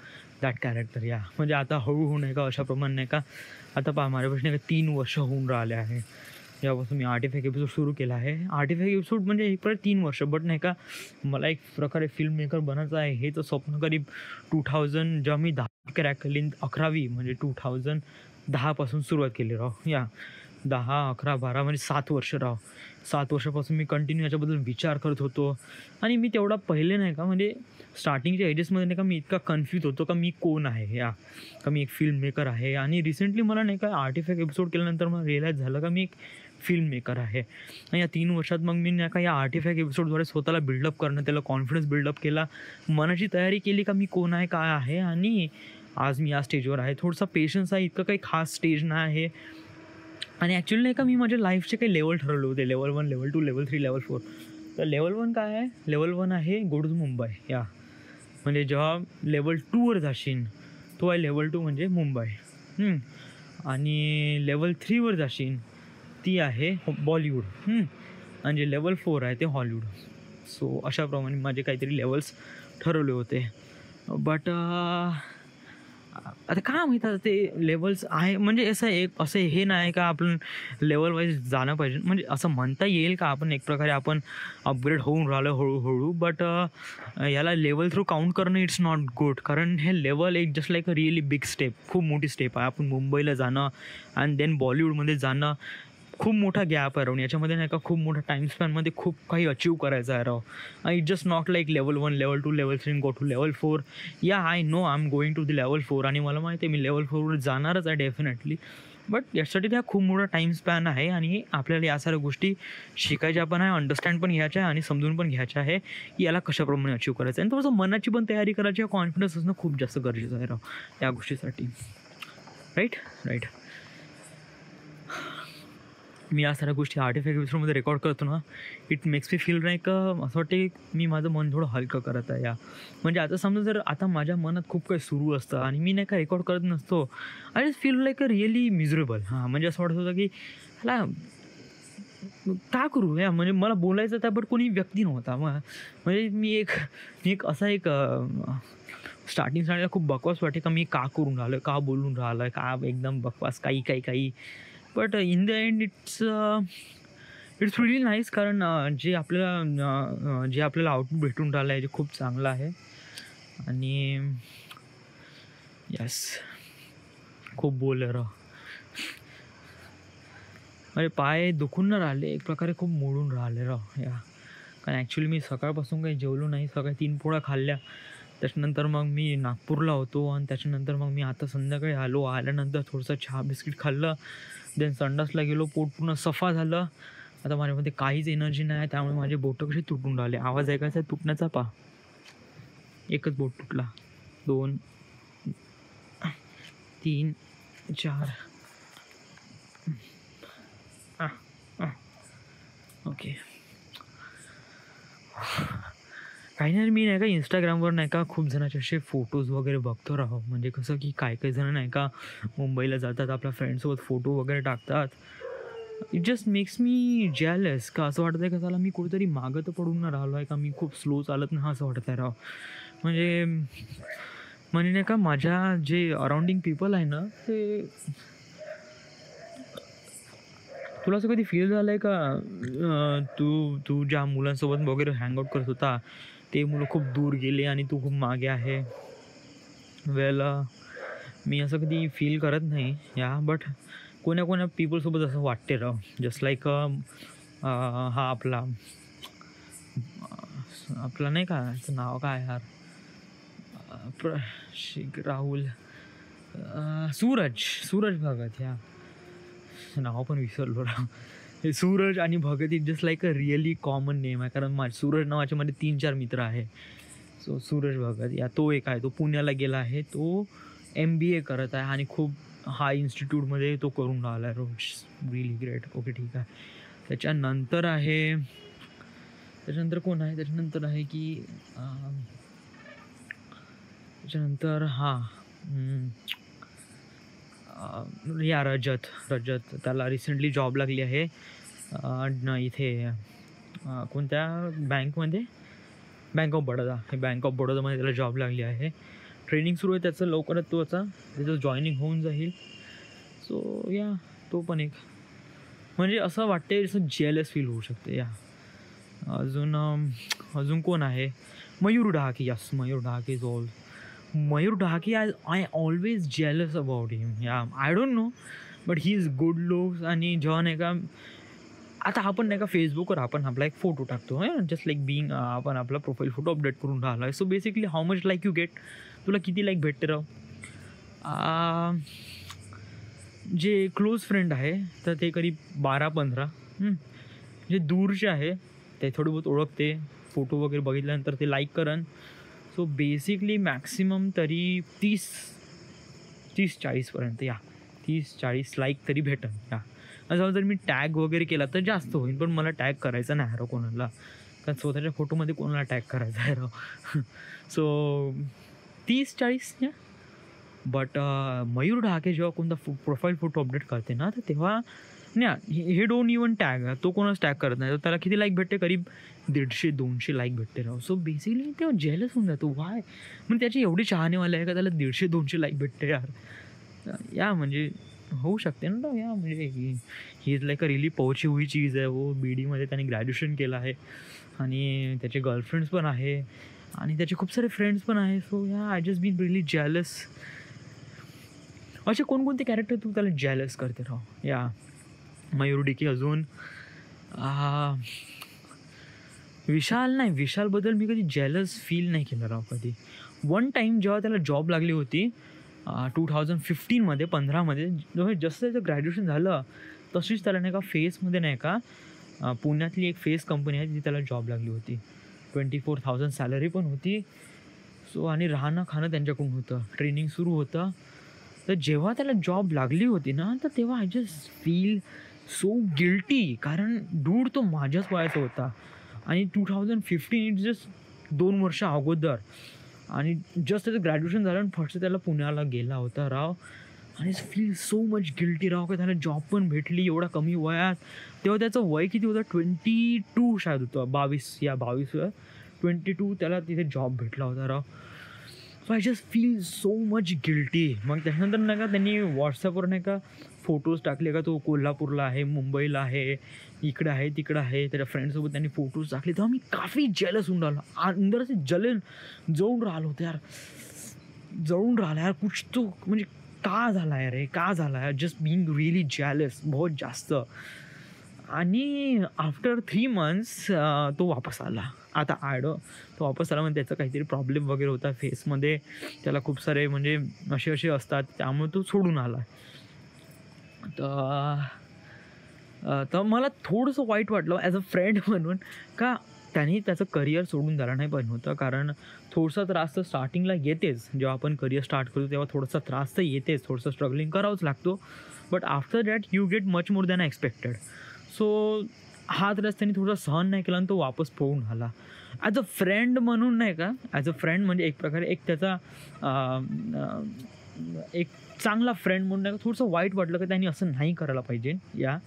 that character. Yeah म्हणजे आता हळूहळू नाही का अशाप्रमाणे नाही का आता पहा माझ्यापासून नाही का 3 वर्ष होऊन राहिले आहे जेव्हापासून मी आर्टिफॅक्ट एपिसोड सुरू केला आहे. आर्टिफॅक्ट एपिसोड म्हणजे एक प्रकारे 3 वर्ष, बट नाही का मला एक प्रकारे फिल्म मेकर बनायचं आहे हे तर स्वप्न करीब 2000 जेव्हा मी 10 क्रॅक केली 11वी म्हणजे 2010पासून सुरुवात केली राव. या 10, 11, 12 म्हणजे 7 वर्ष राव. 7 वर्षापासून मी कंटिन्यू याच्याबद्दल विचार करत होतो. आणि मी तेवढा पहिले नाही का म्हणजे स्टार्टिंगच्या एजेसमध्ये नाही का मी इतका कन्फ्यूज होतो का मी कोण आहे, या का मी एक फिल्म मेकर आहे. आणि रिसेंटली मला नाही का आर्टिफॅक्ट एपिसोड केल्यानंतर मला रिअलाईज झालं का मी एक फिल्म मेकर आहे. आणि या 3 वर्षात मग मी नाही का या आर्टिफॅक्ट एपिसोडद्वारे स्वतःला बिल्डअप करणं, त्याला कॉन्फिडन्स बिल्डअप केला, मनाची तयारी केली का मी कोण आहे, काय आहे. आणि आज मी या स्टेजवर आहे. थोडासा पेशन्स आहे, इतकं काही खास स्टेज नाही आहे. आणि ॲक्च्युली नाही का मी माझ्या लाईफचे काही लेवल ठरवले होते, लेवल 1, लेवल 2, लेवल 3, लेवल 4. तर लेवल 1 काय आहे, लेवल 1 आहे गो टू मुंबई. या म्हणजे जेव्हा लेवल 2वर जाशील तो आहे लेवल 2 म्हणजे मुंबई. आणि लेवल 3वर जाशील ती आहे बॉलिवूड. आणि जे लेवल 4 आहे ते हॉलिवूड. सो अशाप्रमाणे माझे काहीतरी लेवल्स ठरवले होते. बट आता काय माहीत आता ते लेवल्स आहे म्हणजे असं हे नाही का आपण लेवल वाईज जाणं पाहिजे. म्हणजे असं म्हणता येईल का आपण एक प्रकारे आपण अपग्रेड होऊन राहिलो हळूहळू. बट याला लेवल थ्रू काउंट करणं इट्स नॉट गुड. कारण हे लेवल एक just like a really big step, खूप मोठी स्टेप आहे. आपण मुंबईला जाणं अँड देन बॉलिवूडमध्ये जाणं खूप मोठा गॅप आहे राहून. याच्यामध्ये नाही का खूप मोठा टाईम स्पॅनमध्ये खूप काही अचीव करायचं आहे राव. It just not like level 1, level 2, level 3 go to level 4. Yeah I know I am going to the level 4 आणि मला माहिती आहे मी लेवल 4वर जाणारच आहे डेफिनेटली. बट यासाठी त्या खूप मोठा टाईम स्पॅन आहे आणि आपल्याला या साऱ्या गोष्टी शिकायच्या पण आहे, अंडरस्टँड पण घ्यायच्या आहे आणि समजून पण घ्यायच्या आहे की याला कशाप्रमाणे अचीव करायचं आहे. आणि थोडंसं मनाची पण तयारी करायची, कॉन्फिडन्स असणं खूप जास्त गरजेचं आहे राव या गोष्टीसाठी. राईट. मी या साऱ्या गोष्टी आर्टिफॅक्ट एपिसोडमध्ये रेकॉर्ड करतो ना, it makes me feel like असं वाटते मी माझं मन थोडं हलकं करत आहे. या म्हणजे आता समजा जर आता माझ्या मनात खूप काही सुरू असतं आणि मी नाही का रेकॉर्ड करत नसतो, I just feel like a really miserable. म्हणजे असं वाटत होतं की ह्याला का करू या, म्हणजे मला बोलायचं त्या बट कोणी व्यक्ती नव्हता. म्हणजे मी एक असा एक स्टार्टिंग खूप बकवास वाटे का मी का करून राहिलो, का बोलून राहिलो, का एकदम बकवास काही. But in the end it's really nice. कारण जे आपल्याला आउटपुट भेटून राहिलं आहे जे खूप चांगलं आहे. आणि यस खूप बोललं राव. म्हणजे पाय दुखून न राहिले, एक प्रकारे खूप मोडून राहिले राव. या कारण ॲक्च्युली मी सकाळपासून काही जेवलो नाही. सकाळी 3 पोळ्या खाल्ल्या, त्याच्यानंतर मग मी नागपूरला होतो आणि त्याच्यानंतर मग मी आता संध्याकाळी आल्यानंतर थोडंसं चहा बिस्किट खाल्लं, देन संडासला गेलो, पोट पूर्ण सफा झालं. आता माझ्यामध्ये काहीच एनर्जी नाही आहे, त्यामुळे माझे बोटं कसे तुटून राहिले. आवाज ऐकायचा आहे तुटण्याचा पा. एकच बोट तुटला, 2, 3, 4. ओके. काही नाही, मी नाही का इंस्टाग्रामवर नाही का खूप जणांचे असे फोटोज वगैरे बघतो राहो. म्हणजे कसं की काही जण नाही का मुंबईला जातात, आपल्या फ्रेंड्ससोबत फोटो वगैरे टाकतात. It just makes me jealous का असं वाटतं आहे का त्याला मी कुठेतरी मागं तर पडून न राहिलो आहे का, मी खूप स्लो चालत नाही असं वाटत आहे राव. म्हणजे नाही का माझ्या जे अराउंडिंग पीपल आहे ना ते, तुला असं कधी फील झालं आहे का तू ज्या मुलांसोबत वगैरे हँगआउट करत होता ते मुलं खूप दूर गेले आणि तू खूप मागे आहे. मी असं कधी फील करत नाही या, बट कोण्या पीपलसोबत असं वाटते राव. जस्ट लाईक हा आपला नाही का त्याचं नाव काय यार, राहुल सूरज भगत. या नाव पण विसरलो राव. हे सूरज आणि Bhagat is just like a really common name आहे. कारण सूरज नावाचे मध्ये 3-4 मित्र आहे. सो सूरज भगत या तो एक आहे, तो पुण्याला गेला आहे, तो MBA करत आहे आणि खूप हा इन्स्टिट्यूटमध्ये तो करून राहिला आहे रोज. रिली ग्रेट. ओके ठीक आहे. त्याच्यानंतर कोण आहे, त्याच्यानंतर आहे की त्याच्यानंतर या रजत त्याला रिसेंटली जॉब लागली आहे इथे कोणत्या बँकमध्ये, बँक ऑफ बडोदामध्ये त्याला जॉब लागली आहे. ट्रेनिंग सुरू आहे त्याचं, लवकरात त्याचं जॉईनिंग होऊन जाईल. सो या तो पण एक म्हणजे असं वाटते जसं जेलस फील होऊ शकते. या अजून कोण आहे, Mayur Dahake. Yes, Mayur Dahake is all. Mayur Dahake I always jealous about him. Yeah I don't know but he is good looks. आणि जेव्हा नाही का आता आपण नाही का फेसबुकवर आपण आपला एक फोटो टाकतो, जस्ट लाईक बिंग आपण आपला प्रोफाईल फोटो अपडेट करून राहिलो आहे. So basically how much like you get, तुला किती लाईक भेटते राव. जे क्लोज फ्रेंड आहे तर ते करीब 12-15. जे दूरचे आहे ते थोडं बहुत ओळखते, फोटो वगैरे बघितल्यानंतर ते लाईक करन. सो बेसिकली मॅक्सिमम तरी 30-40पर्यंत. या 30-40 लाईक तरी भेटन. या असं जर मी टॅग वगैरे केला तर जास्त होईल, पण मला टॅग करायचा नाही राव कोणाला, कारण स्वतःच्या फोटोमध्ये कोणाला टॅग करायचा आहे राव. सो 30-40. या बट मयूर डहाके जेव्हा कोणता प्रोफाईल फोटो अपडेट करते ना, तर तेव्हा नाही हे डोंट इवन टॅग, तो कोणाच टॅग करत नाही. तर त्याला किती लाईक भेटते, करीब 150-200 लाईक भेटते राव. सो बेसिकली तेव्हा जेलस होऊन जातो. वाय म्हणजे त्याची एवढी चाहनेवाले आहे का त्याला 150-200 लाईक भेटते यार. या म्हणजे होऊ शकते ना. या म्हणजे ही इज लाईक अ रिली पहुंची हुई चीज आहे. वो BDमध्ये त्याने ग्रॅज्युएशन केलं आहे आणि त्याचे गर्लफ्रेंड्स पण आहे आणि त्याचे खूप सारे फ्रेंड्स पण आहे. So yeah I just been really jealous. असे कोणकोणते कॅरेक्टर तू त्याला जेलस करते राव. या मयूर डहाके. अजून विशालबद्दल मी कधी जेलस फील नाही केलं राव कधी. वन टाईम जेव्हा त्याला जॉब लागली होती 2015मध्ये 15मध्ये, जेव्हा जसं त्याचं ग्रॅज्युएशन झालं तशीच त्याला नाही का फेसमध्ये नाही का पुण्यातली एक फेस कंपनी आहे, जी त्याला जॉब लागली होती. 24,000 सॅलरी पण होती. सो आणि राहणं खाणं त्यांच्याकडून होतं, ट्रेनिंग सुरू होतं. तर जेव्हा त्याला जॉब लागली होती ना, तर तेव्हा I just feel so guilty, कारण डूड तो माझ्याच वयाचा होता आणि 2015 इट जस्ट 2 वर्ष अगोदर. आणि जस्ट त्याचं ग्रॅज्युएशन झालं आणि फर्स्ट त्याला पुण्याला गेला होता राव. आणि फील सो मच गिल्टी राव, की त्याला जॉब पण भेटली एवढा कमी वयात. तेव्हा त्याचं वय किती होतं, 22 शायद होतं, 22 22 त्याला तिथे जॉब भेटला होता राव. So I just feel so much guilty. मग त्याच्यानंतर नाही का त्यांनी व्हॉट्सअपवर नाही का फोटोज टाकले का तो कोल्हापूरला आहे, मुंबईला आहे, इकडं आहे तिकडं आहे, त्याच्या फ्रेंडसोबत त्यांनी फोटोज टाकले. तेव्हा मी काफी जेलस होऊन राहिलो, अंदर असे जळून राहिलो होतं यार, यार कुछ तो म्हणजे का झाला आहे रे, का झाला आहे. जस्ट बिंग रिअली जेलस बहुत जास्त. आणि आफ्टर 3 months तो वापस आला. आता तो वापस आला म्हणजे त्याचा काहीतरी प्रॉब्लेम वगैरे होता फेसमध्ये, त्याला खूप सारे म्हणजे असे असतात, त्यामुळे तो सोडून आला. तर मला थोडंसं वाईट वाटलं ॲज अ फ्रेंड म्हणून, का त्याने त्याचं करिअर सोडून द्यायला नाही पाहिजे होतं. कारण थोडासा त्रास तर स्टार्टिंगला येतेच, जेव्हा आपण करिअर स्टार्ट करतो तेव्हा थोडासा त्रास तर येतेच, थोडंसं स्ट्रगलिंग करावंच लागतो. But after that you get much more than expected. So हा त्रास त्यांनी थोडा सहन नाही केला आणि तो वापस पळून आला. ॲज अ फ्रेंड म्हणून नाही का, ॲज अ फ्रेंड म्हणजे एक प्रकारे एक त्याचा एक चांगला फ्रेंड म्हणून नाही का थोडंसं वाईट वाटलं की त्यांनी असं नाही करायला पाहिजे. या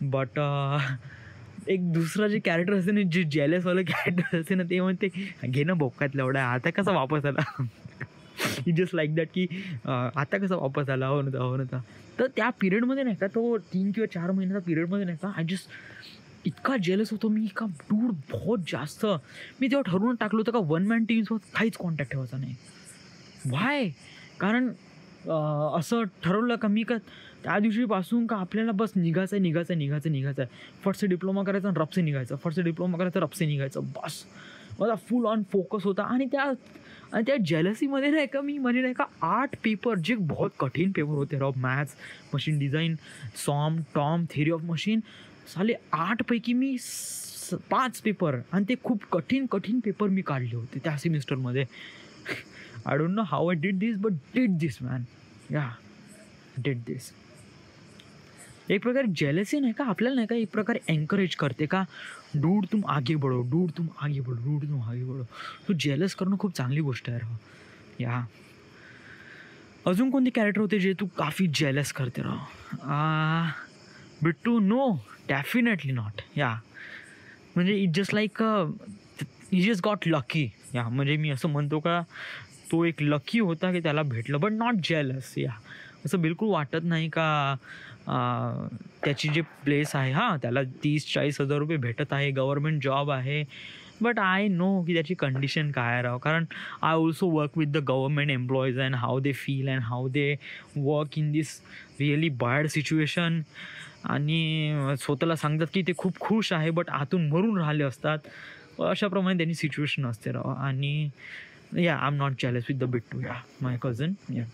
बट एक दुसरा जे कॅरेक्टर असते ना, जे जेलसवालं कॅरेक्टर असते ना, ते म्हणते घे ना बोकातला एवढा, आता कसा वापस आला. ही जस्ट लाईक दॅट की आता कसा वापस आला, हो नव्हता. तर त्या पिरियडमध्ये नाही का, तो 3 किंवा 4 महिन्याचा पिरियडमध्ये नाही का, आय जस्ट इतका जेलस होतो मी का डूड बहुत जास्त. मी तेव्हा ठरवून टाकलं होतं का 1 man टीमसोबत काहीच कॉन्टॅक्ट ठेवायचा नाही. वाय? कारण असं ठरवलं का मी का त्या दिवशीपासून का आपल्याला बस निघायचं. फटसे डिप्लोमा करायचा आणि रपसे निघायचं, फटसे डिप्लोमा करायचं, रपसे निघायचं, बस माझा फुल ऑन फोकस होता. आणि त्या जेलसीमध्ये नाही का मी म्हणजे नाही का 8 पेपर, जे बहुत कठीण पेपर होते राव, maths, machine design, TOM, theory of machine, साले 8 पैकी मी 5 पेपर, आणि ते खूप कठीण पेपर मी काढले होते त्या सेमिस्टरमध्ये. I don't know how I did this, but did this man. या डिड दिस. एक प्रकारे जेलसी नाही का आपल्याला नाही का एक प्रकारे एन्करेज करते का, डूड तुम आगे बढो, डूड तुम आगे बढो, डूड तुम आगे बढो. तो जेलस करणं खूप चांगली गोष्ट आहे राव. या अजून कोणते कॅरेक्टर होते जे तू काफी जेलस करते राव? Bittu, no, definitely not. Yeah म्हणजे it just like he just got lucky. Yeah म्हणजे मी असं म्हणतो का तो एक लकी होता की त्याला भेटलं, बट नॉट जेलस. या असं बिलकुल वाटत नाही का त्याची जे प्लेस आहे, हां त्याला 30-40 हजार रुपये भेटत आहे, गव्हर्मेंट जॉब आहे, बट आय नो की त्याची कंडिशन काय राव. कारण I also work with the government employees and how they feel and how they work in this really bad situation. आणि स्वतःला सांगतात की ते खूप खुश आहे, बट आतून मरून राहिले असतात. अशाप्रमाणे त्यांनी सिच्युएशन असते राव. आणि yeah I am not jealous with the Bittu. Yeah my cousin. Yeah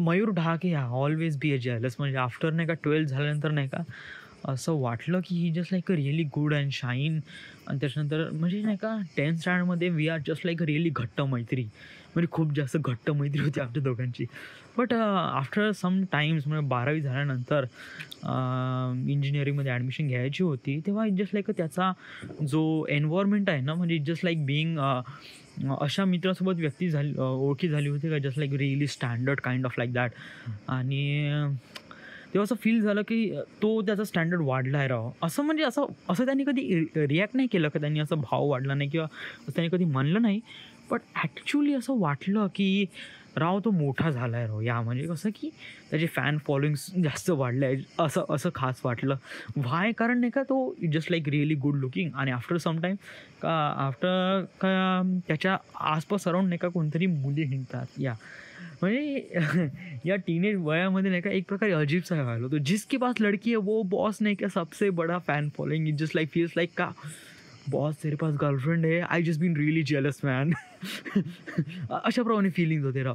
Mayur Dhake. Yeah always be a jealous. म्हणजे आफ्टर नाही का 12th झाल्यानंतर नाही का असं वाटलं की he just like a really good and shine. आणि त्याच्यानंतर म्हणजे नाही का 10th स्टँडर्डमध्ये we are just like a really घट्ट मैत्री. म्हणजे खूप जास्त घट्ट मैत्री होती आमच्या दोघांची. बट आफ्टर सम टाईम्स म्हणजे 12वी झाल्यानंतर इंजिनिअरिंगमध्ये ॲडमिशन घ्यायची होती, तेव्हा इट जस्ट लाईक त्याचा जो एन्व्हायरमेंट आहे ना, म्हणजे इट जस्ट लाईक बिईंग अशा मित्रासोबत ओळखी झाली होती का just like really standard kind of like that. आणि तेव्हा असं फील झालं की तो त्याचा स्टँडर्ड वाढला आहे राव. असं म्हणजे असं त्यांनी कधी रिॲक्ट नाही केलं का, त्यांनी असं भाव वाढला नाही किंवा असं त्यांनी कधी म्हणलं नाही, बट ॲक्च्युली असं वाटलं की राव तो मोठा झाला आहे राव. या म्हणजे कसं की त्याचे फॅन फॉलोईंग्स जास्त वाढले आहे, असं खास वाटलं. व्हाय? कारण नाही का तो just like really good looking. आणि आफ्टर सम टाईम त्याच्या आसपास अराउंड नाही का कोणतरी मुली हिंडतात. या म्हणजे या टीनेज वयामध्ये नाही का एक प्रकारे अजीबसा व्हायला होतो. जिसके पास लड़की है वो बॉस नहीं क्या सबसे बड़ा fan following. It just like feels like का बॉस तेरे पास गर्लफ्रेंड है, I just been really jealous man. अशाप्रमाणे फिलिंग्स होते राव.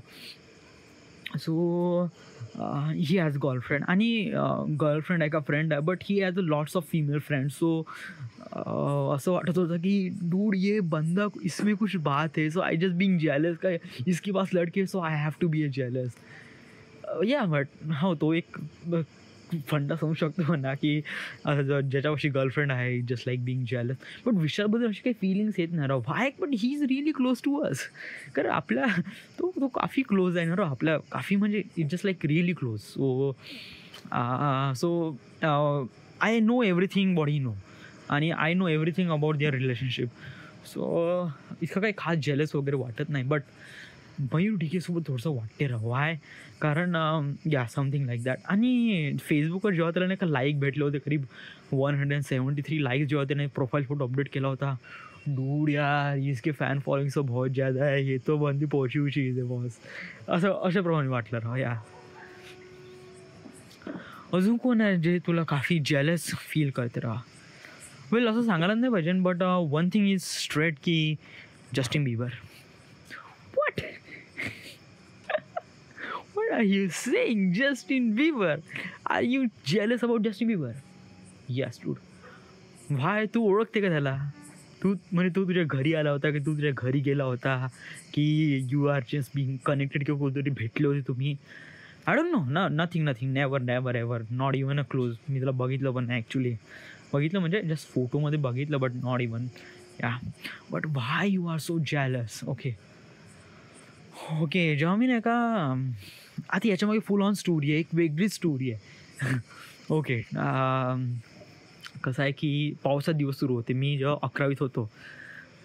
So he has girlfriend. आणि गर्लफ्रेंड आहे का फ्रेंड आहे, but he has a lots of female friend. So असं वाटत होतं की डूड ये बंदा इसमें कुछ बात है. So I just being jealous का इसके पास लड़के है, so I have to be a jealous. Yeah but हो तो एक फंडा समजू शकतो म्हणा की ज्याच्यापाशी गर्लफ्रेंड आहे just like being jealous. But विशालबद्दल अशी काही फिलिंग्स येत नाही राव. Why? But he is really close to us. कारण आपल्या तो काफी क्लोज आहे ना राव आपल्या, काफी म्हणजे it just like really close. So I know everything body know, आणि I know everything about their relationship. So इतकं काही खास जेलस वगैरे वाटत नाही. बट मयूर ढिकेसोबत थोडंसं वाटते राव. व्हाय? कारण या समथिंग लाईक दॅट. आणि फेसबुकवर जेव्हा त्याला नाही का लाईक भेटले होते, करीब 173 लाईक्स जेव्हा त्याने प्रोफाईल फोटो अपडेट केला होता, डूड यार इसके फॅन फॉलोइंग सो बहुत ज़्यादा है, ये तो बंदी पहुंची हुई चीज है बॉस. अशाप्रमाणे वाटलं राव. या अजून कोण आहे जे तुला काफी जेलस फील करते राव? वेल असं सांगायला नाही पाहिजे, but one thing is straight की Justin Bieber. What? What are you saying? Justin Bieber? Are you jealous about Justin Bieber? Yes, dude. Why? तू ओळखते का त्याला? तू तुझ्या घरी आला होता की तू तुझ्या घरी गेला होता की you are just being connected किंवा कोणतरी भेटले होते तुम्ही? I don't know. Nothing. Never ever. Not even a close. मी त्याला बघितलं पण नाही ॲक्च्युली. बघितलं म्हणजे जस्ट फोटोमध्ये बघितलं, but not even. Yeah but why you are so jealous? Okay जेव्हा मी नाही का आता याच्यामागे फुल ऑन स्टोरी आहे, एक वेगळीच स्टोरी आहे. ओके कसं आहे की पावसाचा दिवस सुरू होते. मी जेव्हा 11वीत होतो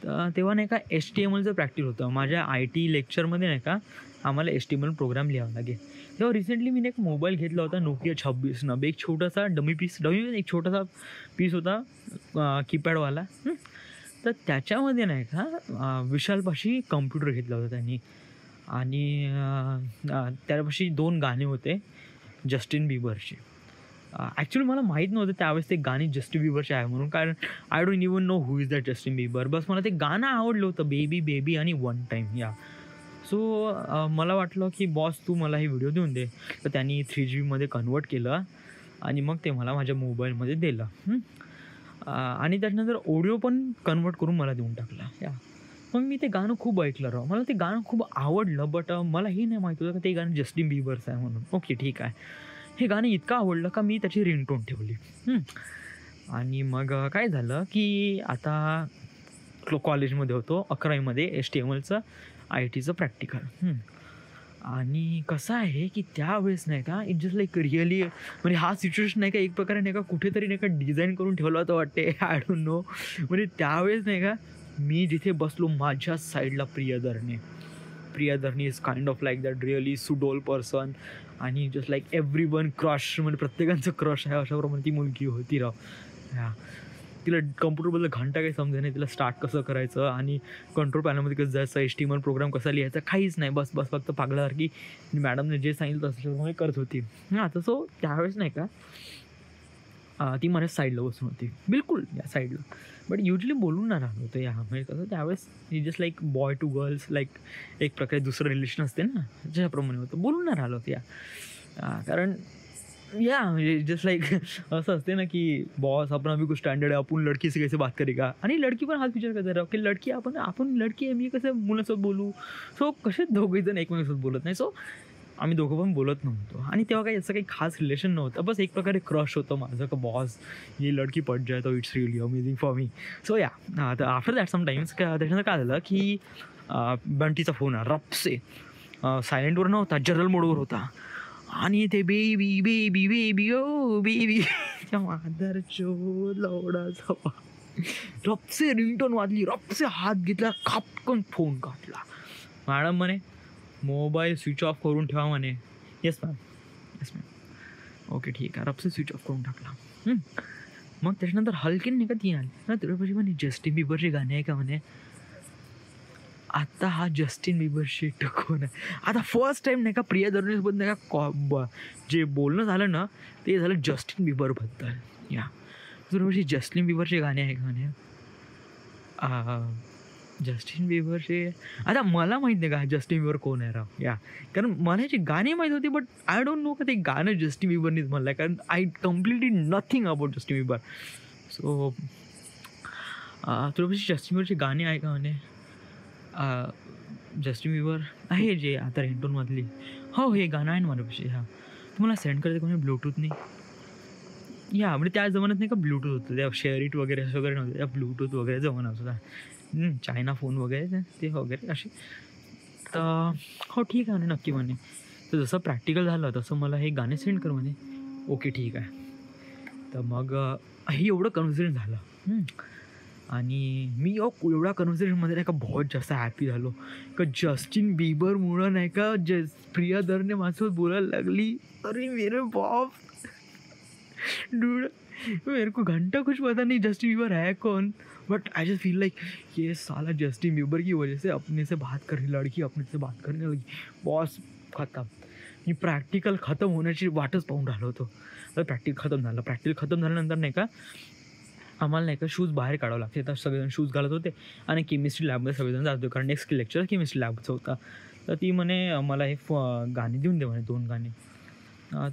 तर तेव्हा नाही का HTMLचं प्रॅक्टिस होतं. माझ्या IT लेक्चरमध्ये नाही का आम्हाला HTML प्रोग्राम लिहावा लागेल. तेव्हा रिसेंटली मी एक मोबाईल घेतला होता Nokia 26 एक छोटासा डमी एक छोटासा पीस होता कीपॅडवाला. तर त्याच्यामध्ये नाही का विशालपाशी कम्प्युटर घेतला होता त्यांनी. आणि त्यापाशी 2 गाणे होते जस्टिन बिबरचे. ॲक्च्युली मला माहीत नव्हतं त्यावेळेस ते गाणे जस्टिन बिबरचे आहे म्हणून, कारण I don't even know who is that Justin Bieber. बस मला ते गाणं आवडलं होतं, बेबी बेबी आणि वन टाईम. या सो मला वाटलं की बॉस तू मला हे व्हिडिओ देऊन दे. तर त्यांनी 3GB कन्वर्ट केलं आणि मग ते मला माझ्या मोबाईलमध्ये दिलं. आणि त्याच्यानंतर ऑडिओ पण कन्वर्ट करून मला देऊन टाकला. या मग मी ते गाणं खूप ऐकलं राव. मला ते गाणं खूप आवडलं. बट मला हे नाही माहीत होतं की ते गाणं जस्टिन बिबरचं आहे म्हणून. ओके ठीक आहे. हे गाणं इतकं आवडलं का मी त्याची रिंगटोन ठेवली. आणि मग काय झालं की आता कॉलेजमध्ये होतो 11वीमध्ये HTMLचं IT प्रॅक्टिकल. आणि कसं आहे की त्यावेळेस नाही का इट जस्ट लाईक रिअली म्हणजे हा सिच्युएशन नाही का एक प्रकारे नाही का कुठेतरी नाही का डिझाईन करून ठेवला होता वाटते. I don't know. म्हणजे त्यावेळेस नाही का मी जिथे बसलो माझ्या साईडला Priyadarni is kind of like that really सुडोल पर्सन आणि just like everyone crush म्हणजे प्रत्येकाचं क्रश आहे अशाप्रमाणे ती मुलगी होती राव. ह्या तिला कम्प्युटरबद्दल घंटा काही समजे नाही. तिला स्टार्ट कसं करायचं आणि कंट्रोल पॅनलमध्ये कसं जायचं HTML प्रोग्राम कसा लिहायचा काहीच नाही. बस फक्त पागलासारखी मॅडमने जे सांगितलं तसं करत होती. तर सो त्यावेळेस नाही का ती माझ्या साईडला बसून होती बिलकुल या साईडला. बट युजली बोलून नाही राहिलो होतं म्हणजे कसं त्यावेळेस just like boy to girls like एक प्रकारे दुसरं रिलेशन असते ना ज्याप्रमाणे होतं बोलून नाही राहिलो होतं कारण म्हणजे जस्ट लाईक असं असते ना की बॉस आपण अभी कुछ स्टँडर्ड आहे आपण लडकी से कैसे बात करेगा आणि लडकी पण हाच विचार करत राहू की लडकी आपण लडकी आहे मी कसं मुलासोबत बोलू. सो कसे दोघेजण एकमेकांसोबत बोलत नाही. सो आम्ही दोघं पण बोलत नव्हतो आणि तेव्हा काही असं काही खास रिलेशन नव्हतं. बस एक प्रकारे क्रश होतं माझं का बॉस ही लडकी पट जाय तो it's really amazing for me. So तर आफ्टर दॅट समटाईम्स त्याच्यानंतर काय झालं की बंटीचा फोन रप्से सायलेंटवर नव्हता जनरल मोडवर होता आणि ते बेबी बेबी बेबी ओ बेबी त्या मादरचो लवडाचा रप्से रिंगटोन वाजली. रप्से हात घेतला खापकन फोन काढला. मॅडम म्हणे मोबाईल स्विच ऑफ करून ठेवा म्हणे. येस मॅम ओके ठीक आहे. रप्से स्विच ऑफ करून टाकला. मग त्याच्यानंतर हलकीन नाही का ती आली ना तुझ्यापाशी म्हणे जस्टिन बिबरचे गाणे आहे का म्हणे. आता हा जस्टिन बिबरशी कोण आहे. आता फर्स्ट टाईम नाही का प्रियदर्शनीसोबत नाही का जे बोलणं झालं ना ते झालं जस्टिन बिबरबद्दल. तुझ्यापाशी जस्टिन बिबरचे गाणे आहे का म्हणे. जस्टिन बिबरचे आता मला माहीत नाही का जस्टिन बिबर कोण आहे राव. कारण मला याची गाणी माहीत होती बट आय डोंट नो का ते गाणं जस्टिन बिबरनीच म्हणलं आहे कारण I completely nothing about Justin Bieber. So तुझ्यापाशी जस्टिन बिबरचे गाणे आहे का म्हणे. जस्टिन बिबर आहे जे आता रिंगटोनमधली. हो हे गाणं आहे ना माझ्यापाशी. तुम्हाला सेंड करायचं कोणी ब्लूटूथने. म्हणजे त्या जमान्यात नाही का ब्लूटूथ होतं त्या शेअर वगैरे असं वगैरे नव्हतं. त्या ब्लूटूथ वगैरे जमाना होता. चायना फोन वगैरे ते वगैरे असे. तर हो ठीक आहे म्हणे नक्की म्हणे. तर जसं प्रॅक्टिकल झालं तसं मला हे गाणे सेंड कर म्हणे. ओके ठीक आहे. तर मग हे एवढं कन्व्हर्सेशन झालं आणि मी एवढ्या कन्व्हर्सेशनमध्ये नाही का बहुत जास्त हॅपी झालो का जस्टिन बिबरमुळं नाही का प्रियदर्शनी माझ्यासोबत बोलायला लागली. अरे मेरे बाप डूड मेरे को घंटा कुछ पता नहीं जस्टिन बीबर है कौन. But I just feel like ये साला जस्टिन बीबर की वजह से अपने से बात कर रही लड़की अपने से बात करने लगी. बॉस खतम. मी प्रॅक्टिकल खतम होण्याची वाटच पाहून राहिलो होतो. तर प्रॅक्टिकल खतम झाल्यानंतर नाही का आम्हाला नाही का शूज बाहेर काढावं लागते. तर सगळेजण शूज घालत होते आणि केमिस्ट्री लॅबमध्ये सगळेजण जात होते कारण नेक्स्ट लेक्चर केमिस्ट्री लॅबचं होता. तर ती म्हणे मला हे गाणे देऊन दे म्हणे 2 गाणे.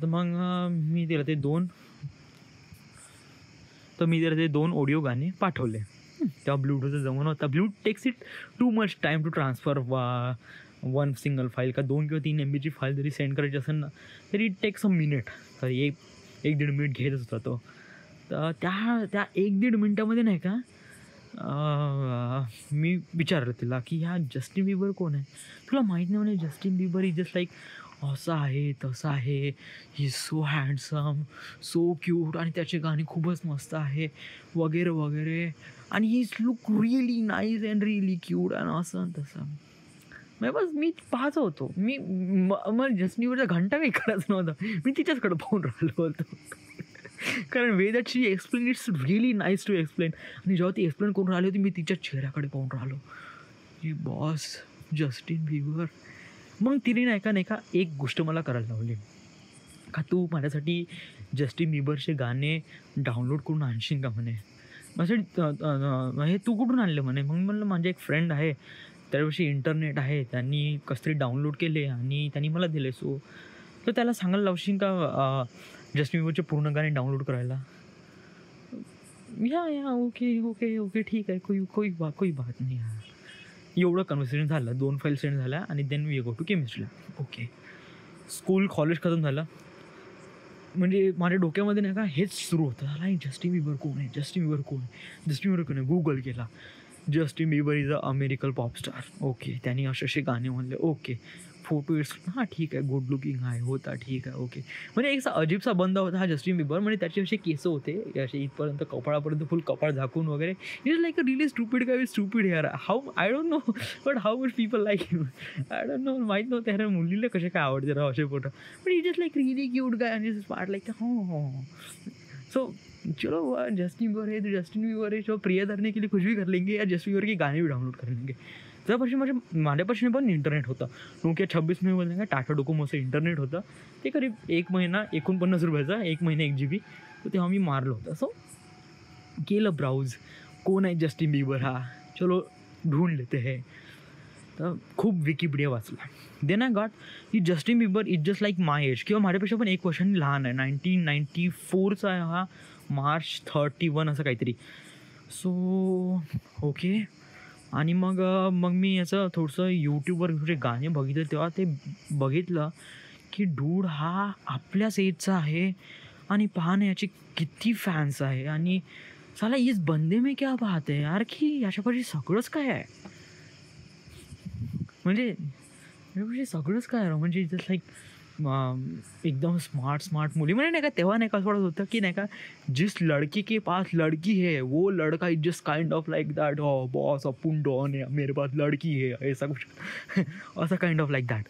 तर मग मी तिला ते 2 ऑडिओ गाणे पाठवले. तेव्हा ब्लूटूथचा जमाना होता. Bluetooth takes it too much time to transfer 1 single file का 2 किंवा 3 MB फाईल जरी सेंड करायची असेल ना तरी इट टेक्स अ मिनिट. तर 1-1.5 मिनिट घेतच होता तो. तर त्या 1-1.5 मिनटामध्ये नाही का मी विचारलं तिला की ह्या जस्टिन बिबर कोण आहे. तुला माहीत नाही म्हणे Justin Bieber is just like असं आहे तसं आहे. He so handsome so cute आणि त्याचे गाणे खूपच मस्त आहे वगैरे वगैरे आणि he look really nice and really cute आणि असं तसं. बस मी पाहत होतो. मला जस्टिन बिबरचा घंटा काही करायचं नव्हतं. मी तिच्याचकडे पाहून राहिलो होतो कारण way that she explain it's really nice to explain. आणि जेव्हा ती एक्सप्लेन करून राहिली होती मी तिच्या चेहऱ्याकडे पाहून राहिलो की बॉस जस्टिन बिबर. मग तिने नाही का एक गोष्ट मला करायला लावली का तू माझ्यासाठी जस्टिन बिबरचे गाणे डाउनलोड करून आणशील का म्हणे. माझ्यासाठी हे तू कुठून आणले म्हणे. मग म्हणलं माझे एक फ्रेंड आहे त्याच्यापाशी इंटरनेट आहे त्यांनी कसं तरी डाउनलोड केले आणि त्यांनी मला दिले. सो तर त्याला सांगायला लावशील का जस्टिन बिबरचे पूर्ण गाणे डाउनलोड करायला. ओके ठीक आहे कोई बात नाही. एवढं कन्व्हर्सेशन झालं, 2 फाईल सेंड झाल्या आणि then we go to chemistry lab. Okay, school college खतम झालं. म्हणजे माझ्या डोक्यामध्ये नाही का हेच सुरू होतं, मला जस्टिन बिबर कोण आहे, जस्टिन बिबर कोण आहे, जस्टिन बिबर कोण आहे. गुगल केला, Justin Bieber is a American pop star. Okay, त्यांनी असे गाणे म्हणले. ओके, फोटो इट्स हां ठीक आहे, गुड लुकिंग आहे, होता ठीक आहे. ओके, म्हणजे एक अजीबसा बंदा होता हा जस्टिन बिबर. म्हणजे त्याचे असे केस होते असे इथपर्यंत, कपाळापर्यंत, फुल कपाळ झाकून वगैरे. It is like a really stupid guy with stupid hair. How I don't know but how much people like you, I don't know. माहीत नव्हतं ह्या मुलीला कसे काय आवडते राव असे photo. But it is like really cute guy आणि स्मार्ट लाईक हो. सो चलो जस्टिन बिबर है तो जस्टिन बिबर है, जो प्रियदर्शनी के लिए कुछ भी कर लेंगे, या जस्टिन बिबर के गाने भी डाउनलोड कर लेंगे. त्यापाशी माझ्यापाशी पण इंटरनेट होतं. Nokia 26 मी बोलले का, टाटा डोकोमोचं इंटरनेट होतं. ते करीब 1 महिना 49 रुपयाचा, 1 महिना 1 GB. तर तेव्हा मी मारलं होतं. सो केलं ब्राउज, कोण आहे जस्टिन बिबर हा, चलो ढूंढ लेते है. तर खूप विकिपीडिया वाचला. देन आय गॉट की Justin Bieber is just like my age, किंवा माझ्यापेक्षा पण 1 वर्षांनी लहान आहे. 1994चा आहे हा, March 31 असं काहीतरी. So okay. आणि मग मी याचं थोडंसं यूट्यूबवर थोडे गाणे बघितले. तेव्हा ते बघितलं की डूड हा आपल्याच एजचा आहे आणि पहा ना याचे किती फॅन्स आहे. आणि साला इस बंदे में क्या बात है यार, की याच्यापाशी सगळंच काय आहे. म्हणजे याच्यापाशी सगळंच काय आहे म्हणजे जस्ट लाईक एकदम स्मार्ट मुली. म्हणजे नाही का तेव्हा नाही का असं वाटत होतं की नाही का, जिस लड़की के पास लड़की है वो लड़का is just kind of like that. हो बॉस अपुन डॉन है, मेरे पास लड़की है, ऐसा कुछ असं काइंड ऑफ लाईक दॅट.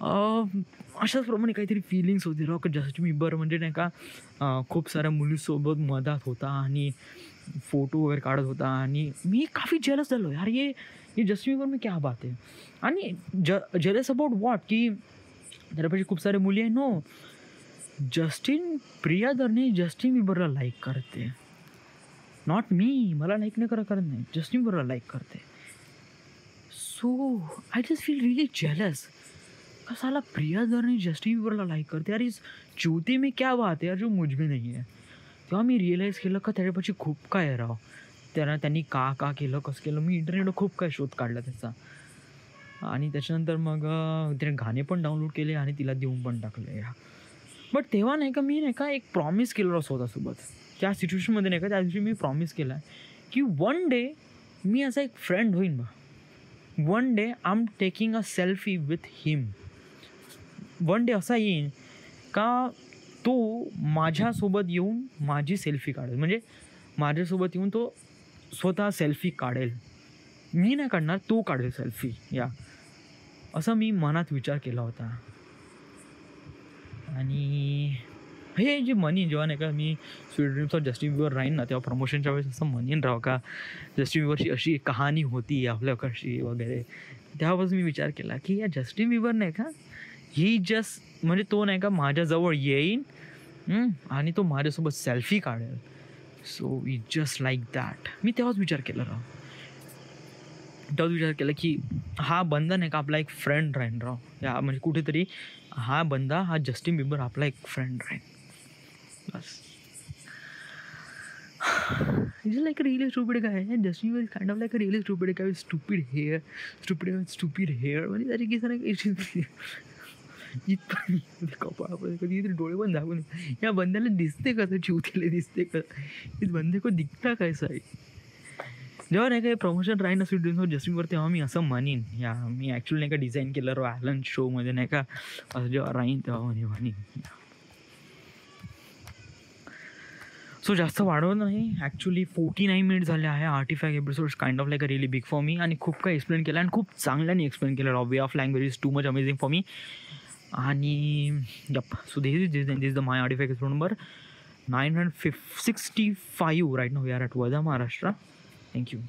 अशाच प्रमाणे काहीतरी फिलिंग्स होती राव. जस्टिन बिबर म्हणजे नाही का खूप साऱ्या मुलीसोबत मधात होता आणि फोटो वगैरे काढत होता. आणि मी काफी जेलस झालो यार, ये जस्टिन बिबर में क्या बात है. आणि जेलस अबाउट वॉट, की त्याच्यापाशी खूप सारे मुली आहे. नो, प्रियदर्शनी जस्टिन बिबरला लाईक करते, नॉट मी. मला लाईक नाही करत नाही, जस्टिन बिबरला लाईक करते. So I just feel really jealous. कसाला प्रियदर्शनी जस्टिन बिबरला लाईक करते यार, इस चूती में क्या बात है यार जो मुझ में नाही आहे. तेव्हा मी रिअलाईज केलं का त्याच्यापाशी खूप काय आहे राव. त्यांनी का केलं, कसं केलं. मी इंटरनेटवर खूप काय शोध काढला त्याचा. आणि त्याच्यानंतर मग त्याने गाणे पण डाउनलोड केले आणि तिला देऊन पण टाकले. बट तेव्हा नाही का मी नाही का एक प्रॉमिस केलं स्वतःसोबत. त्या सिच्युएशनमध्ये नाही का त्या दिवशी मी प्रॉमिस केला आहे की वन डे मी असा एक फ्रेंड होईन बा. One day I am taking a selfie with him. One day असा येईन का तो माझ्यासोबत येऊन माझी सेल्फी काढेल. म्हणजे माझ्यासोबत येऊन तो स्वतः सेल्फी काढेल. मी नाही काढणार, तो काढेल सेल्फी. या असं मी मनात विचार केला होता. आणि हे जे म्हणीन जेव्हा नाही का मी sweet dreams of Justin Bieber राहीन ना, तेव्हा प्रमोशनच्या वेळेस असं म्हणीन राव का जस्टिन बिबरची अशी एक कहाणी होती आपल्याकडची वगैरे. तेव्हापासून मी विचार केला की या जस्टिन बिबर नाही का, ही जस्ट म्हणजे तो नाही का माझ्याजवळ येईन आणि तो माझ्यासोबत सेल्फी काढेल. So it just like that. मी तेव्हाच विचार केला राव. तेव्हाच विचार केला की हा बंदा नाही का आपला एक फ्रेंड राहीन राव. या म्हणजे कुठेतरी हा बंदा, हा जस्टिन बिबर आपला एक फ्रेंड राहीन. बस. It is like a really stupid guy. Justin Bieber kind of like a really stupid guy with stupid hair. म्हणजे त्याची केस नाही इथपर्यंत कपाळापर्यंत कधी डोळे पण दाखवून या बंद्याला दिसते कसं, चिवतीला दिसते कसं, इस बंदे को दिखता कैसा आहे. जेव्हा नाही का प्रमोशन राहीन ना sweet dreams of Justin Bieber, तेव्हा मी असं म्हणीन. या मी ॲक्च्युली नाही का डिझाईन केलं रो ॲलन शोमध्ये नाही का, असं जेव्हा राहीन तेव्हा म्हणीन. सो जास्त वाढवत नाही. ॲक्च्युली 49 मिनिट झाले आहे. 35 episodes kind of like a really big for me. आणि खूप काही एक्सप्लेन केलं आणि खूप चांगल्याने एक्सप्लेन केलं. Way of language is too much amazing for me. आणि yup, so this is the my 35 episode number 965 right now. We are at Wardha, Maharashtra. Thank you.